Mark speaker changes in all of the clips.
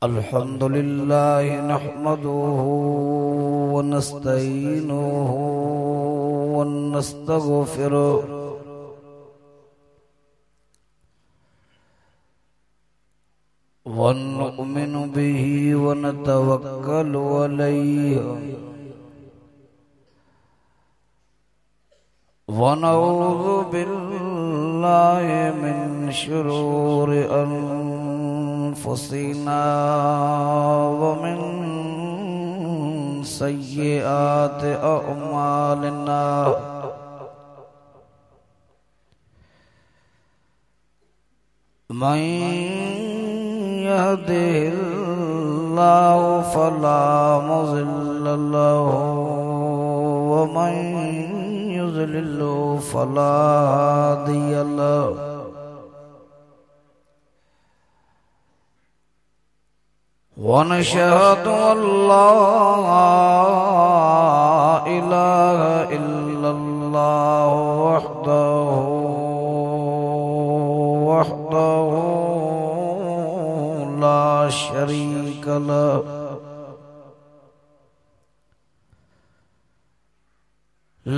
Speaker 1: अल्हम्दुलिल्लाह नहमदुहु व नस्तईनुहु व नस्तगफिरुह व नु'मिनु बिही व नतवक्कलु अलैहि व नऊज़ु बिल्लाहि मिन शुरूरि अनफुसिना व मिन सय्यिआति अअमालिना मन यहदिहिल्लाहु फला मुज़िल्ल लहु व मन युज़लिल्हु फला हादिय लहु व नशहदु अल्ला इलाहा इल्लल्लाह वहदहु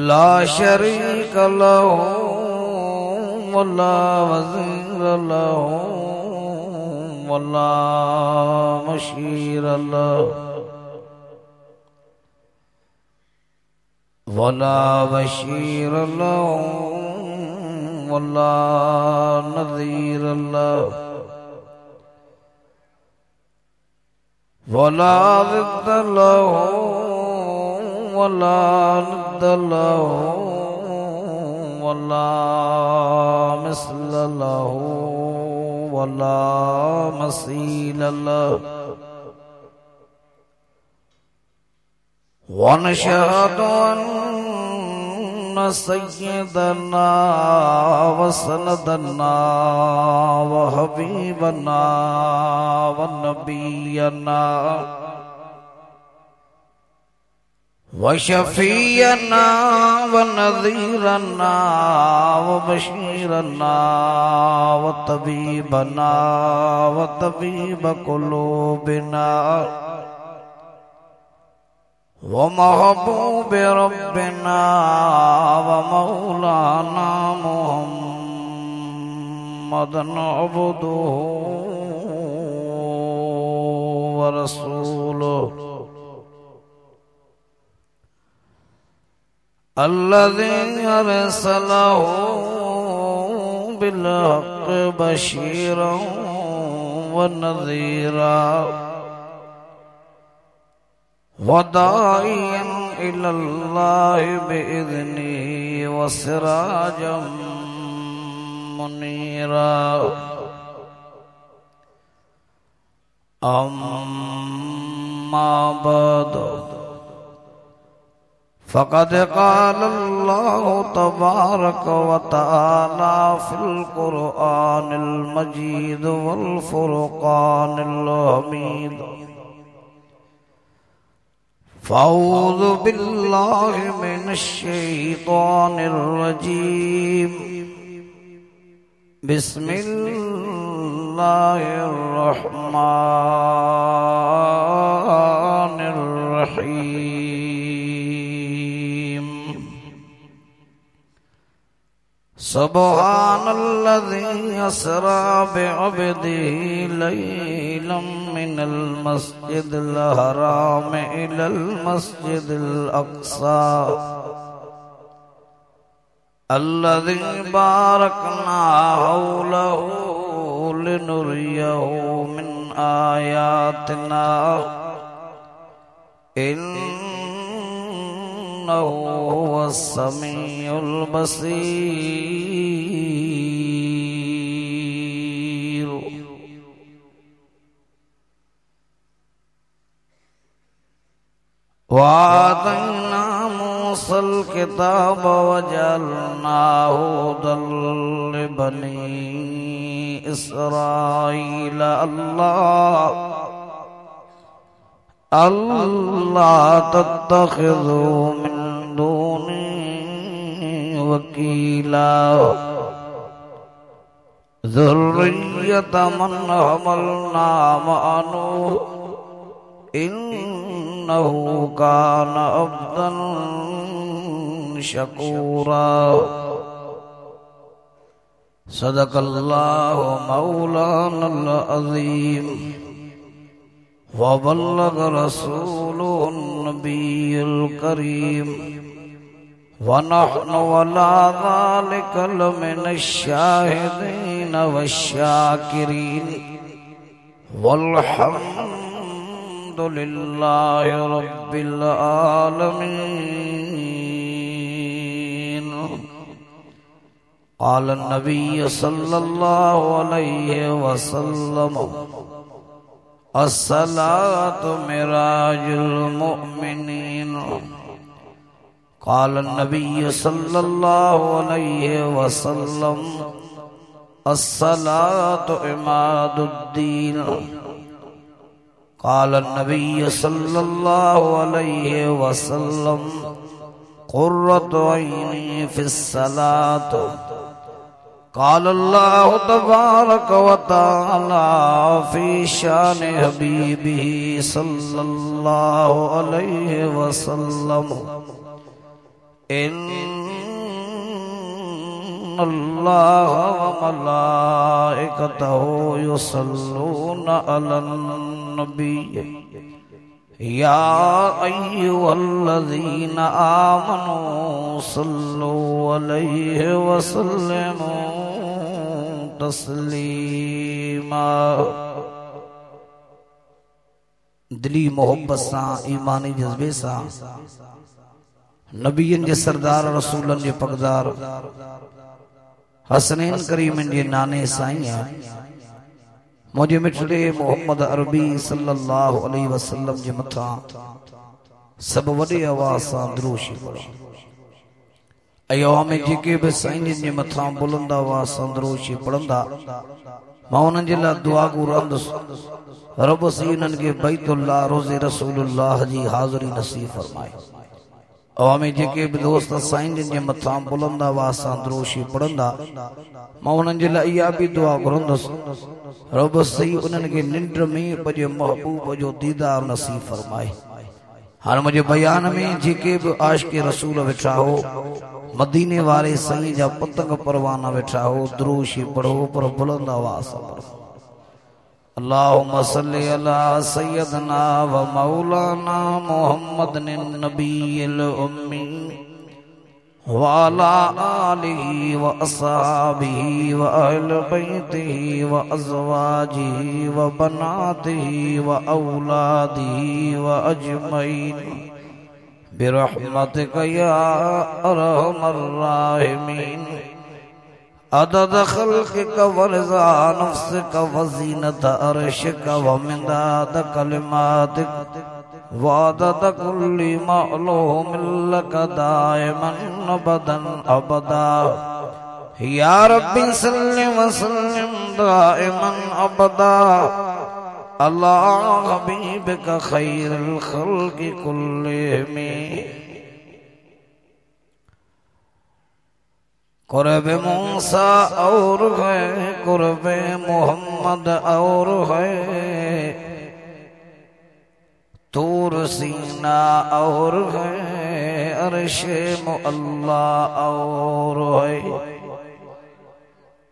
Speaker 1: ला शरीक लहु वला वज़ीर लहु वला मशीर लहु वला बशीर लहु वला नज़ीर लहु वला ज़िद्द लहु वला निद्द लहु वला मिस्ल लहु वला मसील लहु व नशहदु अन्न सय्यदना व सनदना व हबीबना व नबियना व शफीयना व नज़ीरना व बशीरना व तबीबना व तबीब कुलूबिना व महबूब रब्बिना व मौलाना मुहम्मदन अब्दुहु व रसूलुहु अल्लज़ी अरसलहु बिल्हक़्क़ि बशीरन व नज़ीरा व दाइयन इलल्लाहि बिइज़्निही व सिराजम मुनीरा अम्मा बअद फ़क़द क़ाल अल्लाहु तबारक व तआला फ़िल क़ुरआनिल मजीद वल फ़ुरक़ानिल हमीद फ़अऊज़ु बिल्लाहि मिनश शैतानिर रजीम बिस्मिल्लाहिर रहमानिर रहीम सुब्हानल्लज़ी अस्रा बिअब्दिही लैलन मिनल मस्जिदिल हराम इलल मस्जिदिल अक़सा अल्लज़ी बारकना हौलहु लिनुरियहु मिन आयातिना इन्नहु हुवस समीउल बसीर। वाअतना मूसल किताब वजअलनाहु हुदल लिबनी इसराईल अल्लाह तत्तखिज़ू मिन दूनी वकीला ذرية من حملنا مع نوح إنه كان عبدا شكورا صدق الله مولانا العظيم وبلغ رسوله النبي الكريم ونحن على ذلك لمن الشاهدين والشاكرين والحمد لله رب العالمين. قال النبي صلى الله عليه وسلم الصلاة معراج المؤمنين. قال النبي صلى الله عليه وسلم الصلاة عماد الدين. قال النبي صلى الله عليه وسلم قرة عيني في الصلاة. قال الله تبارك وتعالى في شان حبيبه صلى الله عليه وسلم إن الله وملائكته يصلون على النبي يا أيها الذين آمنوا صلوا عليه وسلموا تسليما. दिली मोहब्बत सां ईमानी जज्बे सां नबीयन जे सरदार रसूलन जे पगदार हसनैन करीमन जे नाने साईं मुझे मिठड़े मोहम्मद अरबी सल्लल्लाहु अलैहि वसल्लम जे मथा सब वडे आवाज सां दुरूशी पढ़ो। अयो में जेके भी साईं जे मथा बुलंद आवाज सां दुरूशी पढ़ंदा मां उन्हनि जे लाइ दुआ घुरंदुसि रब सी उन्हनि खे बैतुल्लाह रोज़े रसूलुल्लाह जी हाज़िरी नसीब फरमाए। अवामी जेके भी दोस्त साईं जे मथा बुलंद आवाज सां दुरूशी पढ़ंदा मां उन्हनि जे लाइ इहा बि दुआ घुरंदुसि रब सही उन्हनि खे निंड में पंहिंजे महबूब जो दीदार नसीब फरमाए। हाणे मुंहिंजे बयान में जेके भी आशिक़ रसूल वेठा हो मदीने वारे साईं जा पतंग परवाना वेठा हो दुरूशी पढ़ो पर बुलंद आवाज सां पढ़ो। अल्लाहुम्मा सल्ली अला सय्यदना व मौलाना मुहम्मदिन नबिय्यिल उम्मी व अला आलिहि व अस्हाबिहि व अहलि बैतिहि व अज़वाजिहि व बनातिहि व औलादिहि व अजमईन बिरहमतिका या अरहमर राहिमीन। अदद खल्क़िका व रिज़ा नफ्सिका व ज़ीनत अर्शिका व मिदाद कलिमातिका व अदद कुल्ली मअलूमिन लका दाइमन अबदन अबदा। या रब्बी सल्लि व सल्लिम दाइमन अबदा अला हबीबिका खैरिल खल्क़ि कुल्लिहिम। कुर्बे मूसा और है कुर्बे मोहम्मद और है तूर सीना और है अर्शे मुअल्ला और है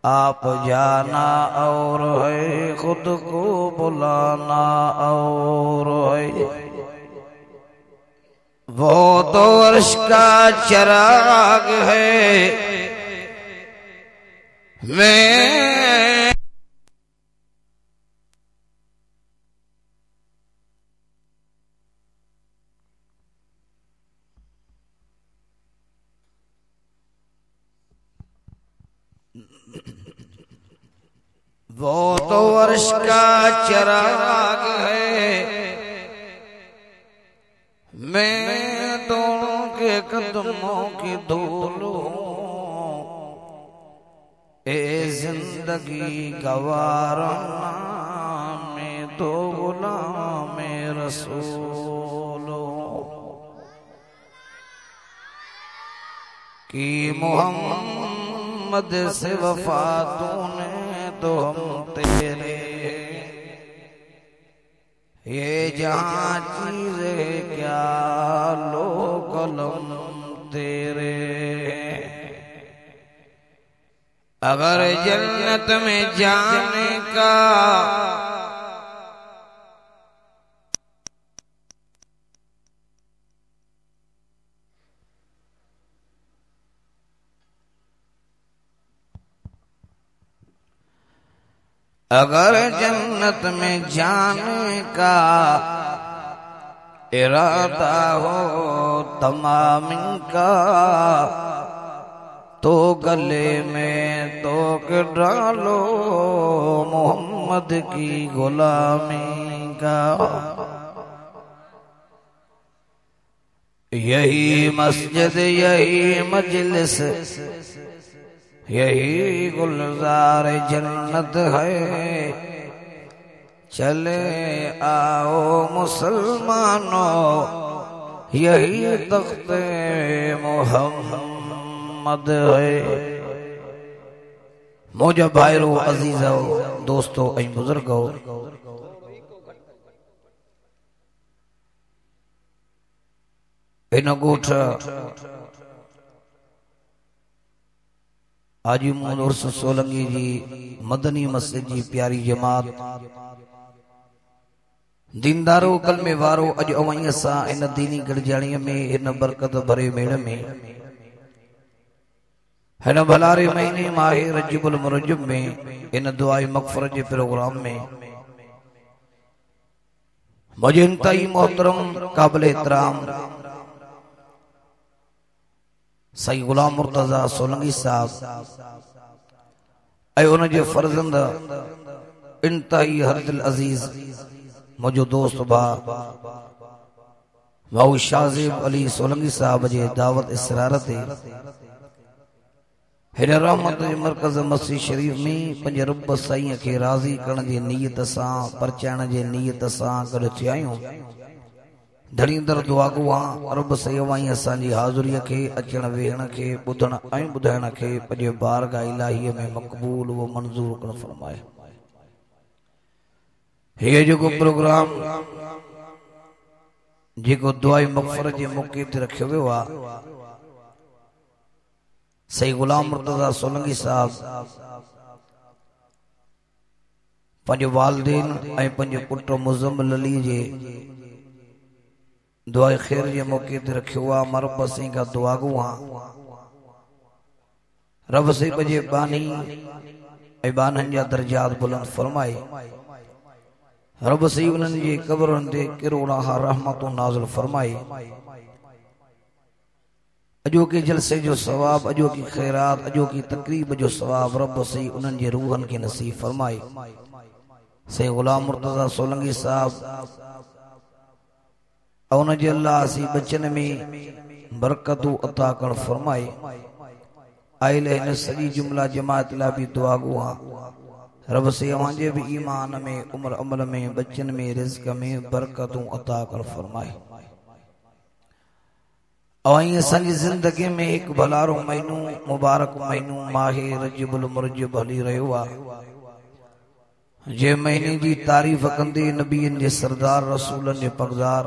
Speaker 1: आप जाना और है खुद को बुलाना और है। वो तो अर्श का चिराग है मैं वो तो अर्श का चिराग है मैं दोनों के कदमों की धूल हूँ। ए जिंदगी गवारा में तो गुलाम रसूल कि मोहम्मद से वफा तूने तो हम तेरे, ये जहां चीज़ क्या लो कलम तेरे। अगर जन्नत में जाने का अगर जन्नत में जाने का इरादा हो तमाम का, तो गले में तो डालो मोहम्मद की गुलामी का। यही मस्जिद यही मजलिस यही गुलजार जन्नत है, चले आओ मुसलमानों यही तख्ते मोहम्मद है। मौजा भाईरो अजीजो दोस्तों ऐं बुजुर्गो, इन गोठ आजी उर्स सोलंगी जी मदनी मस्जिद जी प्यारी जमात, दीनदारो कलमे वारो अज अवैया सा इन दीनी गड़जाणी में, इन बरकत भरे मेड़ में, इन भलारे महीने माहे रजबुल मुरज्जब में, इन दुआए मगफरत के प्रोग्राम में मुझे इंतई मोहतरम काबिल एहतराम सही गुलाम मुर्तजा सोलंगी साहब ऐं उन जे फर्जंद इंतई हरदिल अजीज मुझो दोस्त भाऊ शाहज़ेब अली सोलंगी साहब जे दावत इसरार ते हिन रहमत मरकज मस्जिद शरीफ में पंज रब साईं के राज़ी करण जी नीयत सां परचाइण जे नीयत सां गॾु थिया आहियूं। धड़ींदड़ दुआगो आ रब सयवाई असांजी हाज़ुरीअ खे अचण वेहण खे ॿुधण ऐं ॿुधाइण खे पंहिंजे बारगाह इलाहीअ में मक़बूल व मंज़ूर करण फरमाए। हीअ जेको प्रोग्राम जेको दुआए मग़फ़रत जे मौक़े ते रखियो वियो आहे, सही गुलाम मुर्तज़ा सोलंगी साहब पंहिंजे वालिदैन ऐं पंहिंजे पुट मुज़म्मिल अली जे दुआ खैर जे मौके ते रखियो आहे। मरब सिंह का दुआगो आहे रब से बजे बानी ऐं बाननि जा दर्जात बुलंद फरमाए। रब से उन्हनि जे कब्रनि ते किरोड़ा रहमतूं नाज़िल फरमाए। अॼोके जलसे जो सवाब अॼोकी खैरात अॼोकी तकरीब जो सवाब रब से उन्हनि जे रूहनि खे नसीब फरमाए। से गुलाम मुर्तज़ा सोलंगी साहब उन जे अल्लाह सी बचन में बरकतू अता करण फरमाए। आयल हिन सॼी जुमला जमात लाइ बि दुआगो आहे रब से अवांजे भी ईमान में उम्र अमल में बच्चन में रिज़्क में बरकतू अता करण फरमाए। अवाई असांजी जिंदगी में एक भलारो महीनो मुबारक महीनो माहे रजबुल मुरज्जब हली रहियो आहे। जे महीने जी तारीफ़ कंदे नबीन जे सरदार रसूलन जे पगदार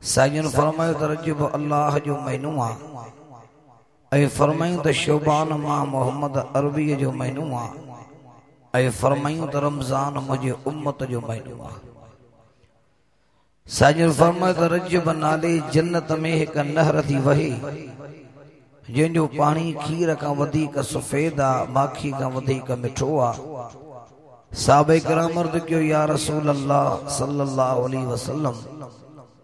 Speaker 1: साईं फरमायो त रजब अल्लाह जो महीनो आहे ऐं फरमायूं त शोबान मां मोहम्मद अरबी जो महीनो आहे ऐं फरमायूं त रमज़ान मुंहिंजे उम्मत जो महीनो आहे। साईं फरमायो त रजब नाले जन्नत में हिक नहर थी वहे जंहिंजो पाणी खीर खां वधीक सफ़ेद आहे माखी खां वधीक मिठो आहे। साहबे किराम अर्ज़ कयो या रसूल अल्लाह सल्लल्लाहु अलैहि वसल्लम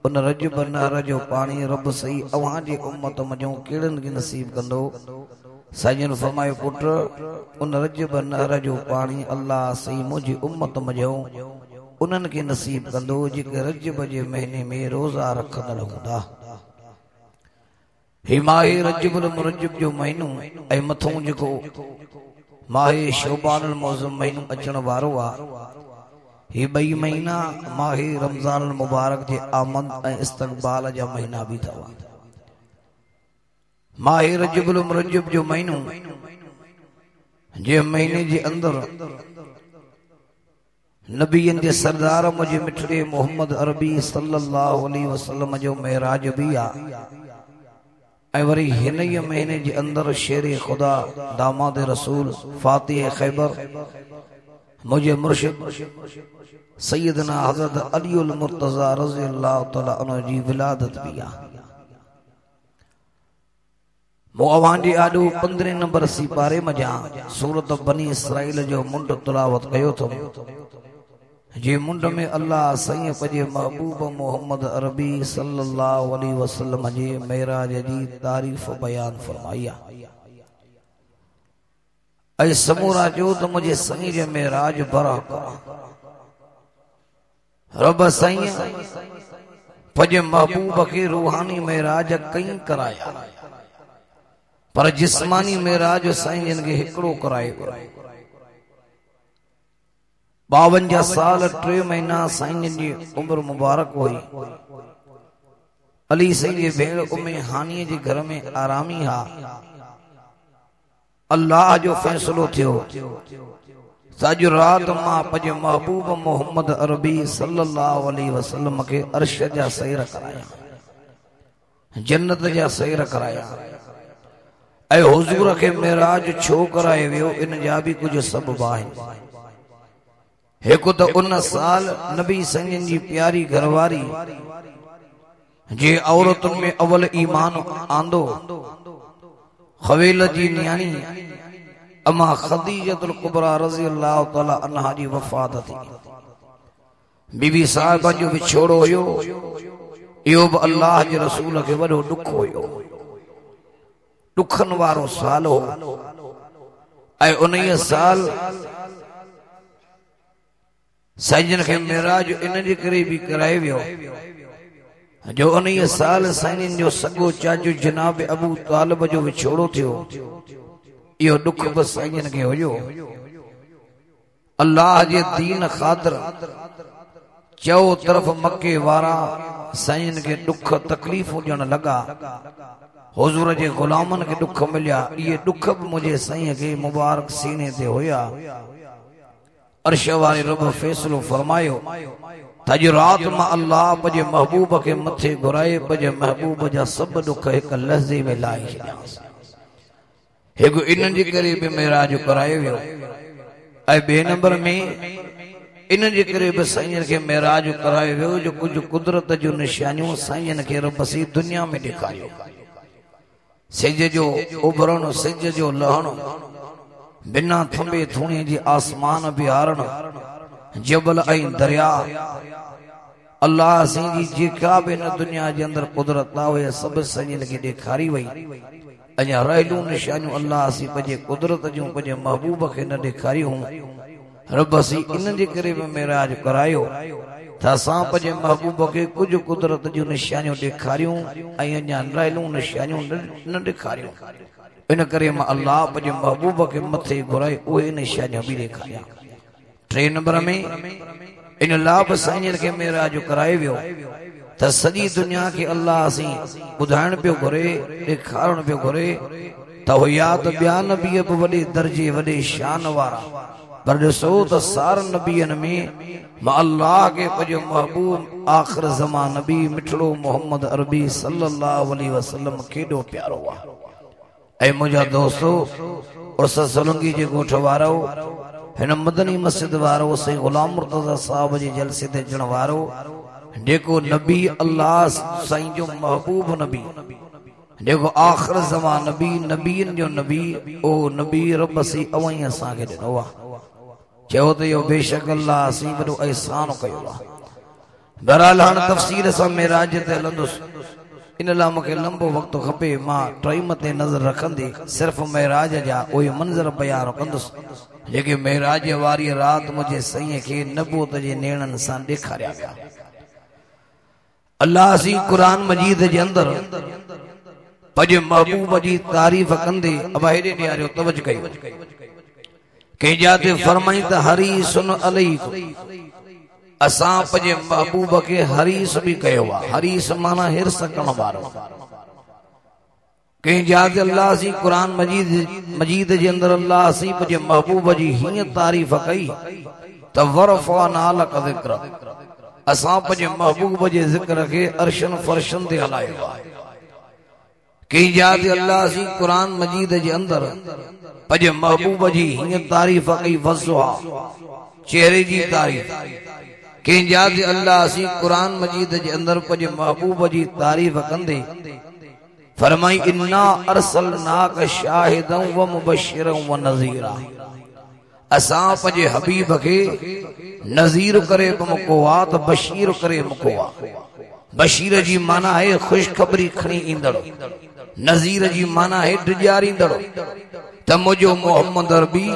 Speaker 1: उन रजब नहर जो पाणी रब सही अव्हां जे उम्मत मजो केड़न खे नसीब कंदो। साईं फरमायो पुट उन रजब नहर जो पाणी अल्लाह सही मुंहिंजी उम्मत मजो उन्हनि खे नसीब कंदो जेके रजब जे महीने में रोज़ा रखंदड़ हूंदा। ही माहे रजबुल मुरज्जब जो महीनो ऐं मथों जेको माहे शोबानुल मौज़म महीनो अचण वारो आहे। ही ॿई महीना माहे रमज़ान मुबारक जे आमद ऐं इस्तक़बाल जा महीना भी अथव। माहे रजबुल मुरज्जब जो महीनो जे महीने जे अंदर नबीन जे सरदार मुझे मिठड़े मोहम्मद अरबी सल्लल्लाहु अलैहि वसल्लम जो मेराज भी आ ऐं वरी हिन ई महीने जे अंदर शेर खुदा दामाद रसूल फातिह खैबर मुझे मुर्शिद सैयदना हजरत अलीउल मुर्तजा रज़ी अल्लाह तआला अन्हु जी विलादत भी आ मोअवांडी आडू 15 नंबर सिपारे मजा सूरत बनी इसराइल जो मुंड तिलावत कयो थो जे मुंड में अल्लाह सही पजे महबूब मोहम्मद अरबी सल्लल्लाहु अलैहि वसल्लम जे मेराज जी तारीफ बयान फरमाया ऐ समूरा जो तो मुझे सही जे मेराज बरक रब सही पजे महबूब के रूहानी मेराज कई कराया पर जिस्मानी मेराज साईं जिन के हिकड़ो कराए 52 साल 3 महीना साईं जी उम्र मुबारक हुई अली साईं जी भेड़ उम्मे हानी जे घर में आरामी हा अल्लाह जो फैसलो थियो साज रात मां पजे महबूब मोहम्मद अरबी सल्लल्लाहु अलैहि वसल्लम के अर्श जा सैर कराया जन्नत जा सैर कराया ऐ हुजूर के मेराज छो कराए वियो इन जा भी कुछ सबब आहिनि हेको तो उन साल नबी संजन जी प्यारी घरवारी जे औरतुन में अवल ईमान आंदो खवेल जी न्याणी अमा खदीजतुल कुबरा रज़ी अल्लाह तआला अन्हा जी वफात थी बीबी साहिबा जो विछोड़ो हुयो इहो बि अल्लाह जे रसूल के वडो दुख हुयो दुखन वारो साल हो ऐं उन साल साईं के मेराज इन जे करे भी कराए वियो जो उन साल साईं जो सगो चाचू जनाब अबू तालिब जो विछोड़ो थियो इहो दुख बि साईं के हुयो अल्लाह जे दीन खातिर चौ तरफ मक्के वारा साईं के दुख तकलीफ ॾियण लगा हुजूर जे गुलामन के दुख मिलिया ये दुख भी मुझे साईं के मुबारक सीने ते होया अर्श वाले रब फैसलो फरमायो तज रात में अल्लाह पजे महबूब के मथे घुराए पजे महबूब जा सब दुख एक लहजे में लाई छॾियांसि हेगो इन जे करे भी मेराज कराए वियो ऐं बे नंबर में इन जे करे भी साईं के मेराज कराए वियो जो कुछ कुदरत जो निशानियों साईं के रब सी दुनिया में ॾेखारियो सिज जो उभरण सिज जो लहण बिना थंबे थूणी जी आसमान बिहारण जबल ऐं दरिया अल्लाह सिंह जी जेका भी न दुनिया जे अंदर कुदरत आहे सब साईं के ॾेखारी वई अञा रहलू निशानियूं अल्लाह सी पंहिंजे कुदरत जूं पंहिंजे महबूब के न ॾेखारियूं रब सी इन जे करे भी मेराज करायो त असां पंहिंजे महबूब के कुछ कुदरत जूं निशानियूं ॾेखारियूं ऐं अञा रहलू निशानियूं न ॾेखारियूं इन करे मां अल्लाह पंहिंजे महबूब के मथे घुराए उहे निशानियूं भी ॾेखारियां 3 नंबर में इन लाभ साईं के मेराज कराए वियो त सॼी दुनिया के अल्लाह सी ॿुधाइण पियो घुरे ॾेखारण पियो घुरे त हुया त ॿिया नबी बि वॾे दर्जे वॾे शान वारा पर ॾिसो त सार नबीअन में मां अल्लाह के पंहिंजो महबूब आख़िर ज़मा नबी मिठड़ो मोहम्मद अरबी सल्लल्लाहु अलैहि वसल्लम केॾो प्यारो आहे ऐं मुंहिंजा दोस्तो उर्स सोलंगी जे ॻोठ वारो हिन मदनी मस्जिद वारो से गुलाम मुर्तजा साहब जे जलसे ते अचण वारो जेको नबी अल्लाह साईं जो महबूब नबी जेको आखिर ज़मा नबी नबीन जो नबी ओ नबी रब सी अवई असां के ॾिनो आहे चयो त इहो बेशक अल्लाह सी वॾो एहसान कयो आहे बहरहाल हाणे तफ़सील सां मेराज ते हलंदुसि इन लाइ मूंखे लंबो वक़्तु खपे मां टाइम ते नज़र रखंदे सिर्फ़ मेराज जा उहे मंज़र बयान कंदुसि जेके मेराज वारी रात मुझे साईं के नबूत जे नेणन सां ॾेखारिया विया अल्लाह सी कुरान मजीद जे अंदर पंहिंजे महबूब जी तारीफ़ कंदे अब हेॾे ॾियारियो तवज्जो कयो कंहिं जाते फरमाई त हरीसुन अलैकुम असां पंहिंजे महबूब के हरीस भी कयो आहे हरीस माना हिरस करण वारो कहीं जात अल्लाह सी कुरान मजीद जे अंदर अल्लाह सी पंहिंजे महबूब जी हीअं तारीफ़ कई त वरफ़अना लका ज़िक्र असां पंहिंजे महबूब जे ज़िक्र खे अर्शन फर्शन ते हलायो आहे। कहीं जात अल्लाह सी कुरान मजीद जे अंदर पंहिंजे महबूब जी हीअं तारीफ़ कई वज़ुहा चेहरे जी तारीफ़। कहीं जात अल्लाह सी कुरान मजीद जे अंदर पंहिंजे महबूब जी तारीफ़ कंदे फरमाई इन्ना अरसलनाक शाहिदन व मुबश्शिरन व नज़ीरा असां पंहिंजे हबीब खे नज़ीर करे मुको आ त बशीर करे मुको आ। बशीर जी माना है खुशखबरी खणी ईंदड़, नज़ीर जी माना है डिॼारींदड़ त मुंहिंजो मोहम्मद अरबी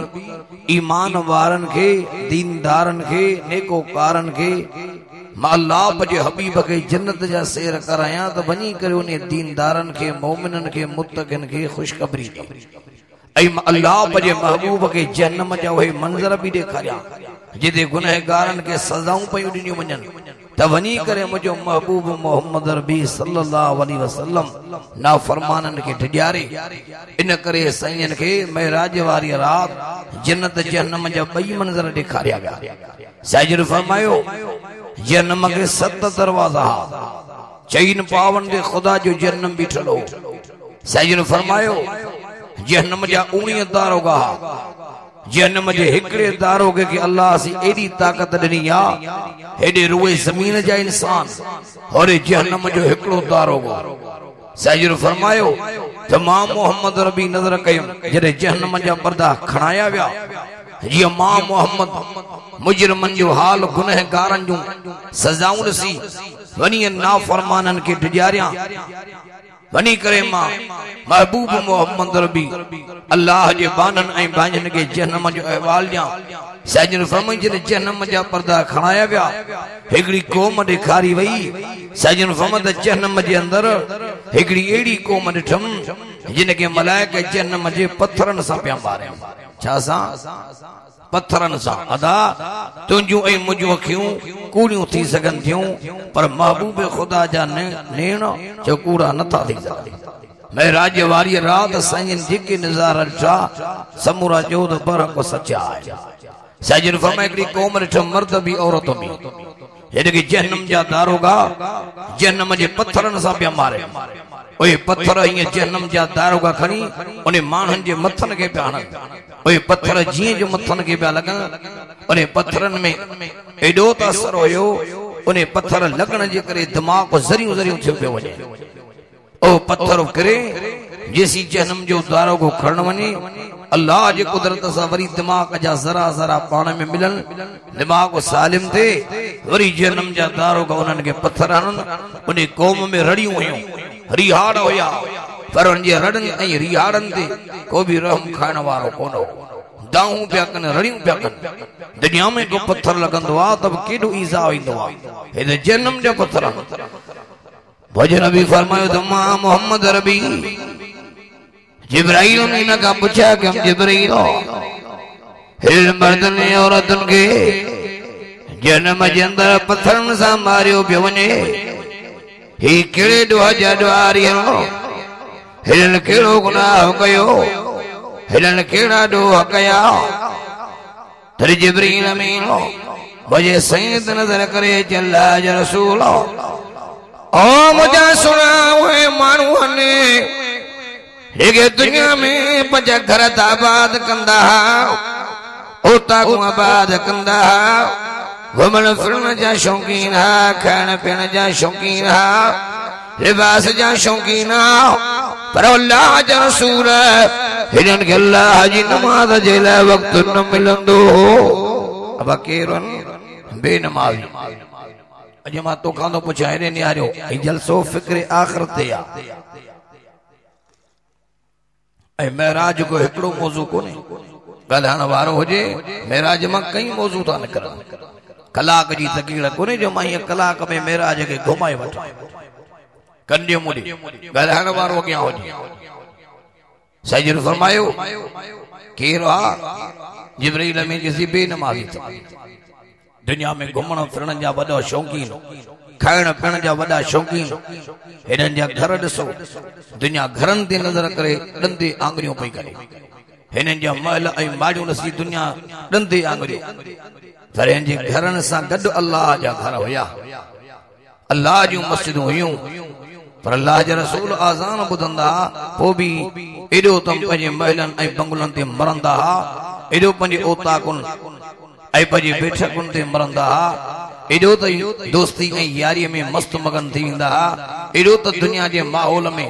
Speaker 1: ईमान वारनि खे दीनदारनि खे नेकोकारनि खे मां अल्लाह पंहिंजे हबीब खे जन्नत जा सैर करायां त वञी करे उन दीनदारनि खे मोमिननि खे मुत्तक़िन खे खुशखबरी ॾे। ऐं अल्लाह पंहिंजे महबूब खे जहन्नम जा उहे मंज़र बि ॾेखारिया जिते गुनहगारनि खे सज़ाऊं पयूं ॾिनियूं वञनि त वञी करे मुंहिंजो महबूब मोहम्मद अरबी सल्लल्लाहु अलैहि वसल्लम नाफरमाननि खे डिॼारे। इन करे साईंनि खे महराज वारी रात जन्नत जहन्नम जा ॿई मंज़र ॾेखारिया विया। साईं फरमायो जहन्नम के 7 दरवाजा चईन पावन दे खुदा जो जहन्नम बीठल हो। साईं फरमायो जहन्नम जा 19 दारोगा जहन्नम जे हिकड़े दारोगे के अल्लाह सी एडी ताकत ॾिनी आ हेडे रुए ज़मीन जा इंसान और जहन्नम जो हिकड़ो दारोगो। साईं फरमायो त मां मोहम्मद रबी नज़र कयम जॾहिं जहन्नम जा पर्दा खणाया विया जीअं मां मोहम्मद मुजरिमनि जो हाल गुनहगारनि जूं सज़ाऊं ॾिसी वञी नाफरमाननि खे डिॼारियां वञी करे मां महबूब मोहम्मद रबी अल्लाह जे बाननि ऐं भाइजनि खे जहन्नम जो अहवाल ॾियां। साईं फरमाई जॾहिं जहन्नम जा पर्दा खणाया विया हिकिड़ी क़ौम ॾेखारी वई। साईं फरमाई त जहन्नम जे अंदर हिकिड़ी अहिड़ी क़ौम ॾिठमि जिन खे मलाइक जहन्नम जे पत्थरनि सां पिया मारिया। छा सां? पत्थरनि सां। अदा तुंहिंजूं ऐं मुंहिंजूं अखियूं कूड़ियूं थी सघनि थियूं पर महबूब ख़ुदा जा नेण जो कूड़ा नथा थी सघनि। महराज वारी रात साईं जेके नज़ारा ॾिठा समूरा जोध बरक सचा आहे। साईं फरमाए हिकिड़ी क़ौम ॾिठमि मर्द बि औरत बि हेॾे के जहन्नम जा दारोगा जहन्नम जे पत्थरनि सां पिया मारे। ओए पत्थर हीअं जहन्नम जा दारोगा खणी उन माण्हुनि जे मथनि खे पिया हणनि। ओए पत्थर जीअं जो मथनि खे पिया लॻनि उन पत्थरनि में एॾो त असर हुयो उन पत्थर लॻण जे करे दिमाग़ ज़रियूं ज़रियूं थियो पियो वञे। ओ पत्थर किरे जेसी जहन्नम जो दारोगो खणण वञे अल्लाह जी कुदरत सां वरी दिमाग़ जा ज़रा ज़रा पाण में मिलन दिमाग़ सालिम थे वरी जहन्नम जा दारोगा उन्हनि खे पत्थर हणनि। उन क़ौम में रड़ियूं हुयूं रिहाड़ हुया पर उन जे रड़नि ऐं रिहाड़नि ते को बि रहम खाइण वारो कोन हो। दाऊं पिया कनि रड़ियूं पिया कनि। दुनिया में को पत्थर लॻंदो आहे त केॾो ईज़ा ईंदो आहे हेॾे जहन्नम जा पत्थर। भजन बि फरमायो त मां मोहम्मद रबी जिब्राइल मीना का पूछा कि हम जिब्राइल हिल मर्दनि औरतुनि खे जहन्नम जे अंदर पत्थरनि सां मारियो पियो वञे ही कहिड़े ॾोह जा ॾुआरी हिननि कहिड़ो गुनाह कयो हिननि कहिड़ा ॾोह कया। तॾहिं जिब्रील अमीन मुंहिंजे साईं ते नज़र करे अल्लाह जा रसूल ओ मुंहिंजा सुणा उहे माण्हू आहिनि जेके दुनिया में पंहिंजा घर त आबाद कंदा हुआ उतां खां आबाद कंदा हुआ घुमण फिरण जा शौक़ीन हा खाइण पीअण जा शौक़ीन हा लिबास जा शौक़ीन हा पर अल्लाह जा रसूल हिननि खे अल्लाह जी नमाज़ जे लाइ वक़्तु न मिलंदो हो। अब केरु बेनमाज़ी। अॼु मां तोखां थो पुछां हेॾे निहारियो ऐं जलसो फ़िक्र आख़िरत ते आहे ऐं महराज को हिकिड़ो मौज़ू कोन्हे ॻाल्हाइण वारो हुजे। महराज मां कई मौज़ू था निकिरनि कलाक जी तकीड़ कोन्हे जो मां हीअं कलाक में महराज खे घुमाए वठां कंडियो मुड़ी ॻाल्हाइण वारो अॻियां हुजे। साईं फरमायो केरु आहे जिब्रील में किसी बेनमाज़ी था दुनिया में घुमण फिरण जा वॾा शौक़ीन, खाइण पीअण जा वॾा शौक़ीन, हेॾनि जा घर ॾिसो, दुनिया घरनि ते नज़र करे ॾंदे आङुरियूं पई करे, हिननि जा महल ऐं माड़ियूं ॾिसी दुनिया ॾंदे आङुरियूं, पर हिन जे घरनि सां गॾु अल्लाह जा घर हुया, अल्लाह जूं मस्जिदूं हुयूं, पर अल्लाह जे रसूल आज़ान ॿुधंदा पोइ बि एॾो तम पंहिंजे महलनि ऐं बंगलनि ते मरंदा हा, एॾो पंहिंजे ओताकुनि ऐं पंहिंजे बैठकुनि ते मरंदा हा, एॾो त दोस्ती ऐं यारीअ में मस्त मगन थी वेंदा हा, एॾो त दुनिया जे माहौल में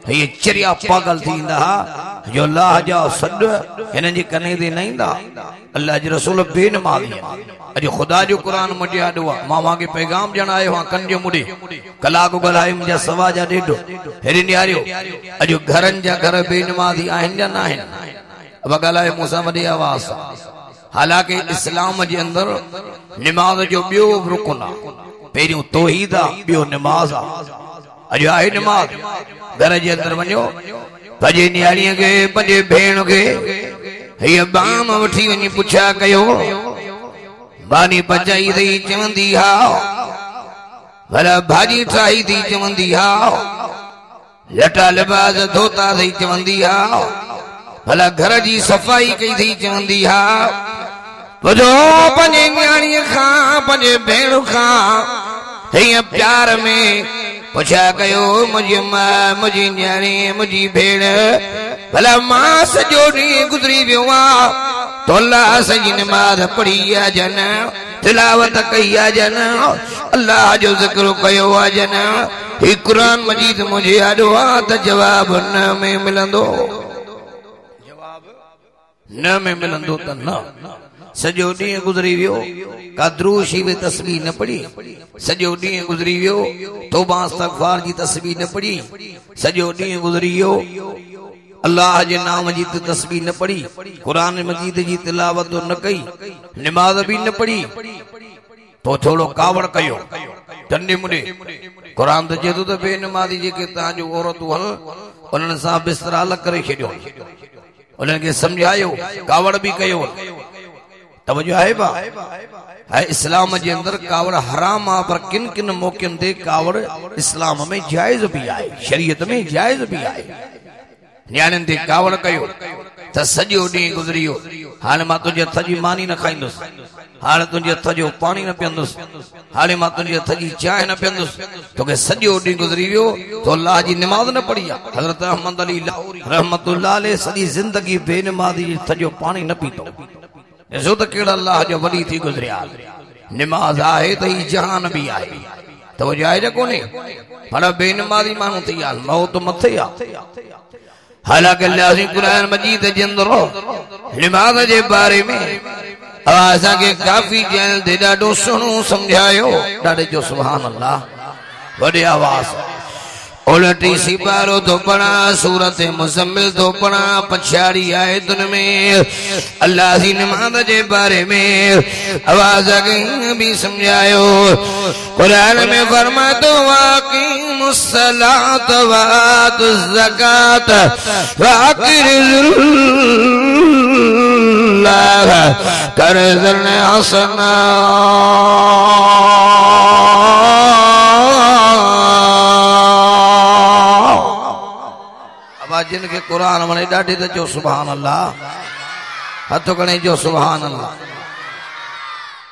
Speaker 1: ये चरिया पागल थी वेंदा हा, जो अल्लाह जा सॾ हिननि जे कने ते न ईंदा। अल्लाह जे रसूल बेनमाज़ी, अॼु ख़ुदा जो क़ुर मुंहिंजे आॾो आहे, मां वांगे पैगाम ॼण आयो आहियां कनि जो मुड़े, कलाक ॻाल्हाए मुंहिंजा सवा जा ॾेढ हेॾे निहारियो, अॼु घरनि जा घर बेनमाज़ी आहिनि या न आहिनि, अब ॻाल्हाए मूंसां वॾी आवाज़ सां। हालांकि इस्लाम जे अंदर निमाज़ जो ॿियो रुकन आहे, पहिरियों तौहीद आहे, ॿियो निमाज़ आहे। अॼु आहे निमाज़, घर जे अंदर वञो, पंहिंजे नियाणीअ खे पंहिंजे भेण खे हीअ बाम वठी वञी पुछा कयो, बानी पचाई अथई चवंदी हा, भला भाॼी ठाही थी चवंदी हा, लटा लिबास धोता अथई चवंदी हा, भला घर जी सफ़ाई कई थी चवंदी हा। ॿुधो, पंहिंजे नियाणीअ खां पंहिंजे भेण खां हीअं प्यार में पुछा कयो, मुंहिंजी मां, मुंहिंजी नियाणी, मुंहिंजी भेण, भला मां सॼो ॾींहुं गुज़री वियो आहियां, तो अल्लाह सॼी नमाज़ पढ़ी आहे जन, तिलावत कई आहे जन, अल्लाह जो ज़िक्र कयो आहे जन, ही क़ुर मजीद मुंहिंजे आॾो आहे, त जवाब न में मिलंदो, न में मिलंदो त न। सॼो ॾींहुं गुज़री वियो, का दुरूद शरीफ़ तस्बीह न पढ़ी, सॼो ॾींहुं गुज़री वियो, तौबा इस्तग़फ़ार जी तस्बीह न पढ़ी, सॼो ॾींहुं गुज़री वियो, अल्लाह जे नाम जी तस्बीह न पढ़ी, क़ुर मजीद जी तिलावत न कई, नमाज़ भी न पढ़ी, तो थोड़ो कावड़ कयो टंडे मुंडे। क़ुर त चए थो त बेनमाज़ी जेके तव्हांजो औरतूं हल, उन्हनि सां बिस्तरा अलॻि करे छॾियो, उन्हनि खे सम्झायो, कावड़ भी कयो। तवज्जो है बा, है इस्लाम जे अंदर कावड़ हराम आहे, पर किन किन मौक़नि ते कावड़ इस्लाम में जायज़ भी आहे, शरीयत में जायज़ भी आहे। नियाणियुनि ते कावड़ कयो त सॼो ॾींहुं गुज़री वियो, हाणे मां तुंहिंजे हथ जी मानी न खाईंदुसि, हाणे तुंहिंजे हथ जो पाणी न पीअंदुसि, हाणे मां तुंहिंजे हथ जी चांहि न पीअंदुसि, तोखे सॼो ॾींहुं गुज़री वियो, तो अल्लाह जी नमाज़ न पढ़ी आहे। हज़रत अहमद अली रहमतुल्लाह अलैह सॼी ज़िंदगी बेनमाज़ी जी हथ जो पाणी न पीतो, ॾिसो त कहिड़ा अल्लाह जो वली थी गुज़रिया। निमाज़ आहे त ही जहान भी आहे, त उहो जाइज़ कोन्हे, पर बेनमाज़ी माण्हू थी आहे, मौत मथे आहे। हालांकि अल्लाह क़ुर मजीद जे अंदर निमाज़ जे बारे में असांखे काफ़ी ॼण ते ॾाढो सुहिणो सम्झायो, ॾाढे जो सुभान अल्लाह, वॾे आवाज़। उलटी सिपारो तो पढ़ा, सूरत मुज़म्मिल तो पढ़ा, पछाड़ी आयतुन में अल्लाह जी नमाज़ जे बारे में आवाज़ भी समझायो। कुरान में फरमातो वाक़िमुस सलात व आतुज़ ज़कात वाक़िरुल्लाह क़र्ज़न हसना। जिनके कुरान वणे ॾाढी त जो सुभान अल्लाह, हथ खणे जो सुभान अल्लाह।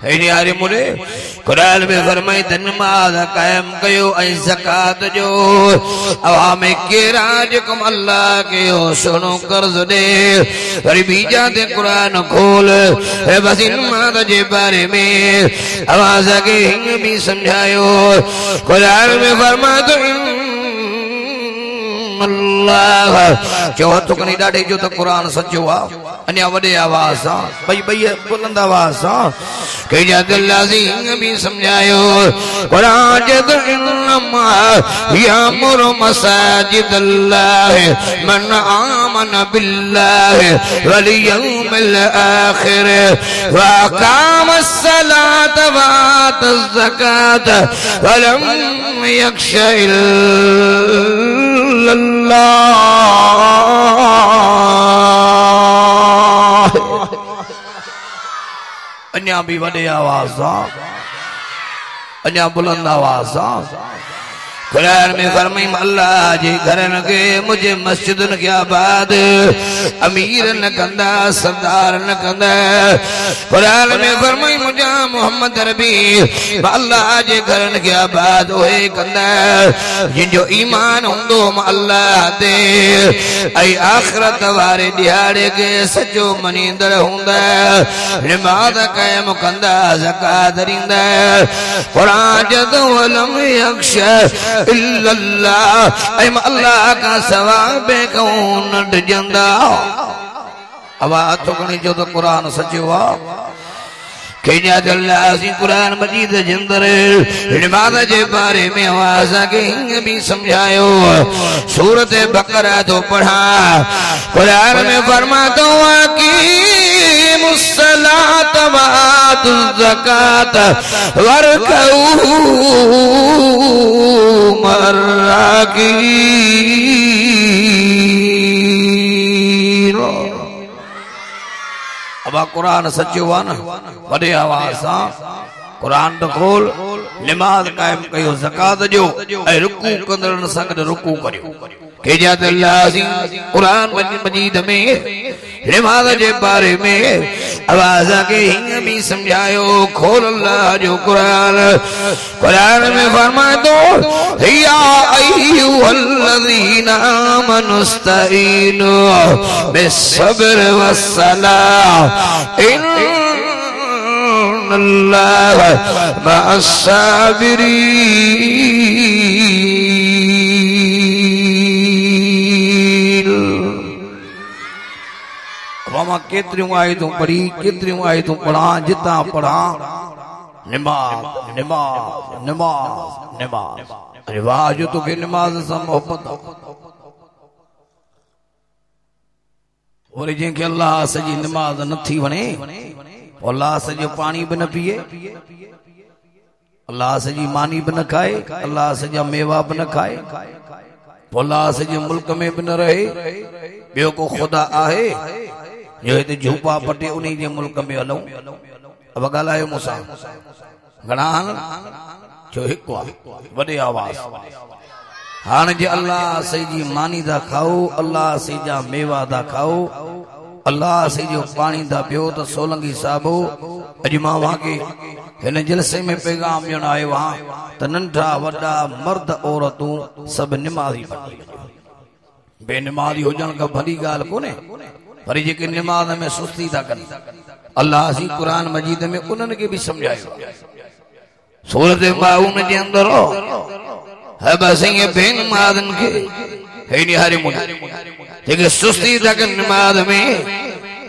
Speaker 1: हेॾे यारे मुड़े कुरान में फरमाई त नमाज़ कायम कयो ऐं ज़कात जो, अवा में केरा जेको अल्लाह के सुनो कर्ज दे। वरी बीजा ते कुरान खोल है बस नमाज़ जे बारे में आवाज़ के हिंग भी समझायो। कुरान में फरमाए तो अल्लाह जो हथ खणी ॾाढे जो त कुरान सचो आहे, अञा वॾे आवाज़ सां भई बुलंद आवाज़ सां कहिड़ा दिल भी समझायो। कुरान जे त इन्नमा यामुरु मसाजिदल्लाह मन आमन बिल्लाह वल यौमिल आखिर व अक़ामस सलात व आतज़ ज़कात व लम यख्श अन्या भी वडे आवाज सां अन्या बुलंद आवाज सां कुरान में फरमाई अल्लाह जे घरन के मुझे मस्जिदन के आबाद अमीर न कंदा सरदार न कंदा कुरान में फरमाई मुझा मोहम्मद रबी अल्लाह जे घरन के आबाद ओए कंदा जिन जो ईमान हुंदो अल्लाह दे ऐ आखिरत वारे दिहाड़े के सचो मनींदड़ हुंदा नमाज कायम कंदा ज़कात ॾींदा कुरान जदो वलम यख्शा इल्लल्लाह अल्लाह का सवाब कौन डजंदा आवाज तो कणी जो तो कुरान सचो आ केजा दल्लासी कुरान मजीद जे अंदर नमाज जे बारे में आवाज के हिंग भी समझायो सूरत बकरा तो पढ़ा कुरान में फरमातो कि मुस्सलात वातु ज़कात वरकऊ मर्राकीन अब कुरान सच्चो आ न वडे आवाज सां कुरान तो खोल नमाज कायम कयो ज़कात जो ऐ रुकू कंदड़न सां गॾु रुकू करियो केजा दल्लासी कुरान मजीद में नमाज जे बारे में आवाज के हिंग भी समझायो खोल अल्लाह जो कुरान कुरान में फरमातो या अय्युहल्लज़ीना आमनुस्तईनु बिस्सब्र वस्सलाह इन्नल्लाह मअस्साबिरीन मामा केतरियों आयतूं पढ़ी केतरियों आयतूं पढ़ा जिता पढ़ा नमाज नमाज नमाज नमाज अरे वाह जो तो के नमाज से मोहब्बत और जिनके अल्लाह सजी नमाज न थी वणे अल्लाह सजो पानी भी न पिए अल्लाह सजी मानी भी न खाए अल्लाह सजा मेवा भी न खाए अल्लाह सजे मुल्क में भी न रहे बियो को खुदा आहे जो हिते झूपा पटे उन्हीं जे मुल्क में हलूं अब ॻाल्हायो मूंसां घणा जो हिकु आहे वॾे आवाज़ हाणे जे अल्लाह सही जी मानी दा खाओ अल्लाह सही जा मेवा दा खाओ अल्लाह सही जो पानी दा पियो तो सोलंगी साहबो अॼु मां वाके हिन जलसे में पैगाम ॾियण आयो आहियां त नंढा वॾा मर्द औरतूं सभु निमाज़ी बेनिमाज़ी हुजण का भली ॻाल्हि कोन्हे पर जेके नमाज में सुस्ती था कनि अल्लाह सी कुरान मजीद में उन्हनि खे भी समझायो सूरत माऊन जे अंदर है बस ये बेनमाज़न के है नि हरे मुंड जेके सुस्ती था कनि नमाज में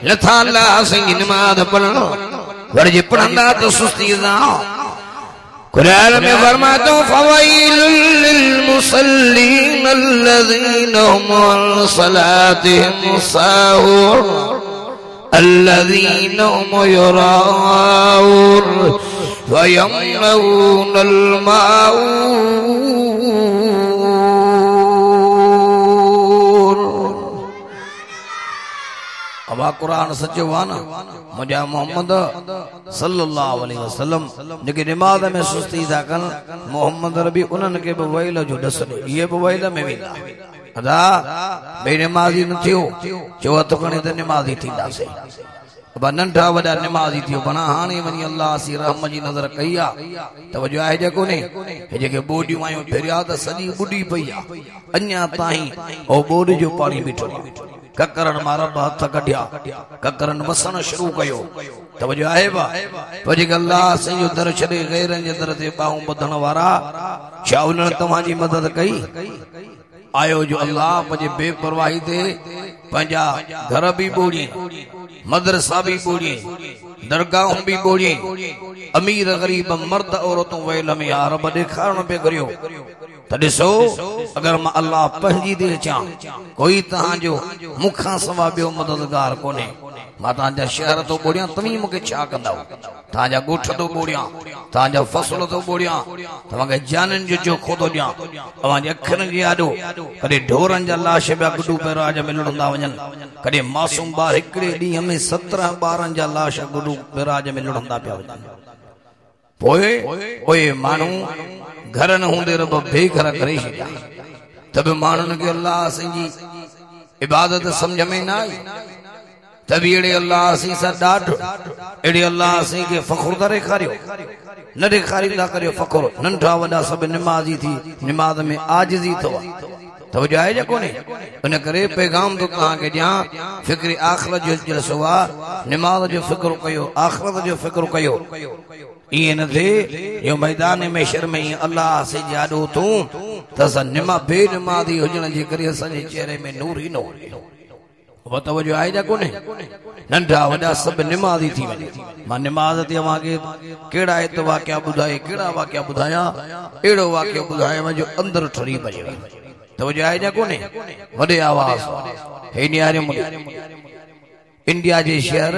Speaker 1: लथा अल्लाह सी नमाज पढ़ण पर जे पढ़ंदा तो सुस्ती ना कुरान में फरमातो फवैलुल लिल मुसल्लीन अल्लज़ीना हुम अन सलातिहिम साहून अल्लज़ीना हुम युराऊन व यमनऊनल माऊन अब कुरान सच्चो आ न मुझा मोहम्मद सल्लल्लाहु अलैहि वसल्लम जेके नमाज में सुस्ती था कनि मोहम्मद रबी उन्हनि खे बि वैल जो ॾस ॾे इहे बि वैल में वेंदा अदा भई नमाज़ी न थियो चओ हथ खणी त नमाज़ी थींदासीं अब नंढा वॾा नमाज़ी थियो बणा हाणे वञी अल्लाह सी रहम जी नज़र कई आहे त वजो आहे जेको ने जेके बोडियूं आयूं फिरिया त सॼी ॿुॾी पई आहे अञा ताईं ओ बोड जो पाणी बीठो आहे ककरन मां रब हथ कढिया ककरन वसण शुरू कयो त वजो आहे वजो अल्लाह सॼो दर छॾे गैरनि जे दर ते ॿाहूं ॿधण वारा छा उन्हनि तव्हांजी मदद कई आयो जो अल्लाह पंहिंजे बेपरवाही ते पंहिंजा घर भी ॿोड़ी मदरसा भी ॿोड़ी दरगाहूं भी ॿोड़ी अमीर गरीब मर्द औरतूं वैल में यार रब ॾेखारण पे करियो त ॾिसो अगर मां अल्लाह पंहिंजी दिलि चां कोई तव्हांजो मूंखां सवा ॿियो मददगार कोन्हे मां तव्हांजा शहर तो ॿोड़ियां तव्हीं मूंखे छा कंदव तव्हांजा ॻोठ तो ॿोड़ियां तव्हांजा फसल तो ॿोड़ियां तव्हांखे जाननि जो खो थो ॾियां तव्हांजे अखियुनि जी आॾो कॾहिं ढोरनि जा लाश पिया गुडू पहिराज में लुढ़ंदा वञनि कॾहिं मासूम ॿार हिकिड़े ॾींहं में 17 ॿारनि जा लाश गुडू पहिराज में लुढ़ंदा पिया वञनि पोइ माण्हू घर न हूंदे रब बेघर करे छॾिया त बि माण्हुनि खे अल्लाह जी इबादत समझ में न आई तभी अड़े अल्लाह सी सा ॾाढो अड़े अल्लाह सी के फ़ख्र त ॾेखारियो न ॾेखारींदा करियो फ़ख्र नंढा वॾा सभु निमाज़ी थी निमाज़ में आजिज़ी थो तवजो आहे कोन्हे इन करे पैगाम तो तव्हांखे ॾियां फ़िक्र आख़िरत जो जलसो आहे निमाज़ जो फ़िक्र कयो आख़िरत जो फ़िक्र कयो इएं न थिए जो मैदान में शर्म में अल्लाह से जाॾो तूं त असां बेनिमाज़ी हुजण जे करे असांजे चेहरे में नूर ई न हुजे वो तवजो आहे जा कोन्हे नंढा वॾा सभु निमाज़ी थी वञे मां निमाज़ ते तव्हांखे कहिड़ा हिते वाक़िया ॿुधाए कहिड़ा वाक़िया ॿुधायां अहिड़ो वाक़ियो ॿुधायां जो अंदरि ठरी पए तवजो आहे जा कोन्हे वॾे आवाज़ हे न्यारे इंडिया जे शहर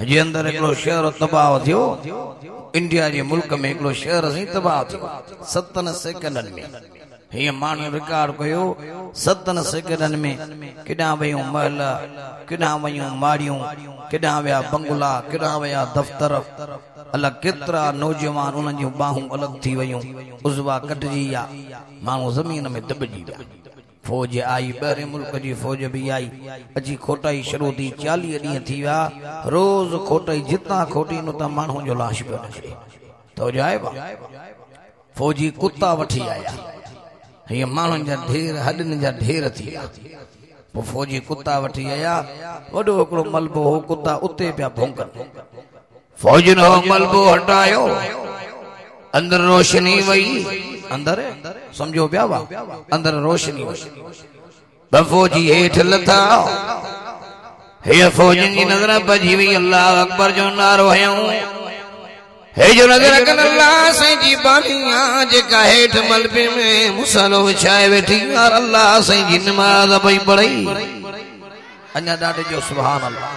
Speaker 1: जे अंदरि हिकिड़ो शहर तबाह थियो इंडिया जे मुल्क में हिकिड़ो शहर सां तबाह थियो 7 सेकंडनि में हीअं माण्हू रिकॉर्ड कयो 7 सेकंडनि में केॾां वयूं महल केॾां वयूं माड़ियूं केॾां विया बंगला केॾां विया दफ़्तर अलाह केतिरा नौजवान उन्हनि जूं बाहूं अलॻि थी वयूं उज़वा कटिजी विया माण्हू ज़मीन में दॿिजी विया फौज आई ॿाहिरि मुल्क जी फौज भी आई अची खोटाई शुरू थी 40 ॾींहं थी विया रोज़ खोटाई जितां खोटी न त माण्हू जो लाश पियो निकिरे तो जाए फौजी कुत्ता वठी आया हीअं माण्हुनि जा ढेर हॾनि जा ढेर थी विया पोइ फौजी कुत्ता वठी आया वॾो हिकिड़ो मलबो हो कुत्ता उते पिया भौंकनि फौजन हो मलबो हटायो अंदर रोशनी वई अंदर समझो पिया वा अंदर रोशनी वई फौजी हेठ लथा हे फौजन जी नज़र भॼी वई अल्लाह अकबर जो नारो हयूं हे जो नज़र कन अल्लाह से जी बानिया जेका हेठ मलबे में मुसलो विछाए वेठी यार अल्लाह से जी नमाज पई पढ़ई अञा ॾाढे जो सुभान अल्लाह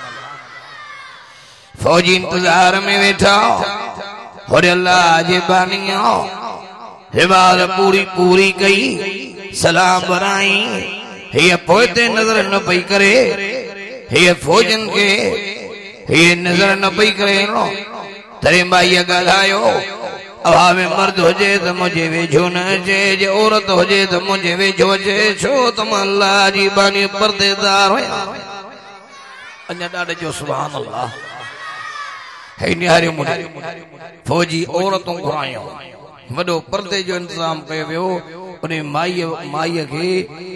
Speaker 1: फौजी इंतजार में वेठा और अल्लाह जे बानिया हिमाल पूरी कई सलाम बराई हे पोते नजर न पई करे हे फौजन के हे नजर न पई करे तरे माई ॻाल्हायो अवा में मर्द हुजे त मुझे वेझो न अचे जे औरत हुजे त मुझे वेझो अचे छो त मां अल्लाह जी बानी पर्देदार हुया अञा ॾाढे जो सुभान अल्लाह हे निहारे मुझे फौजी औरतूं घुरायूं वॾो पर्दे जो इंतजाम कयो वियो उन माईअ खे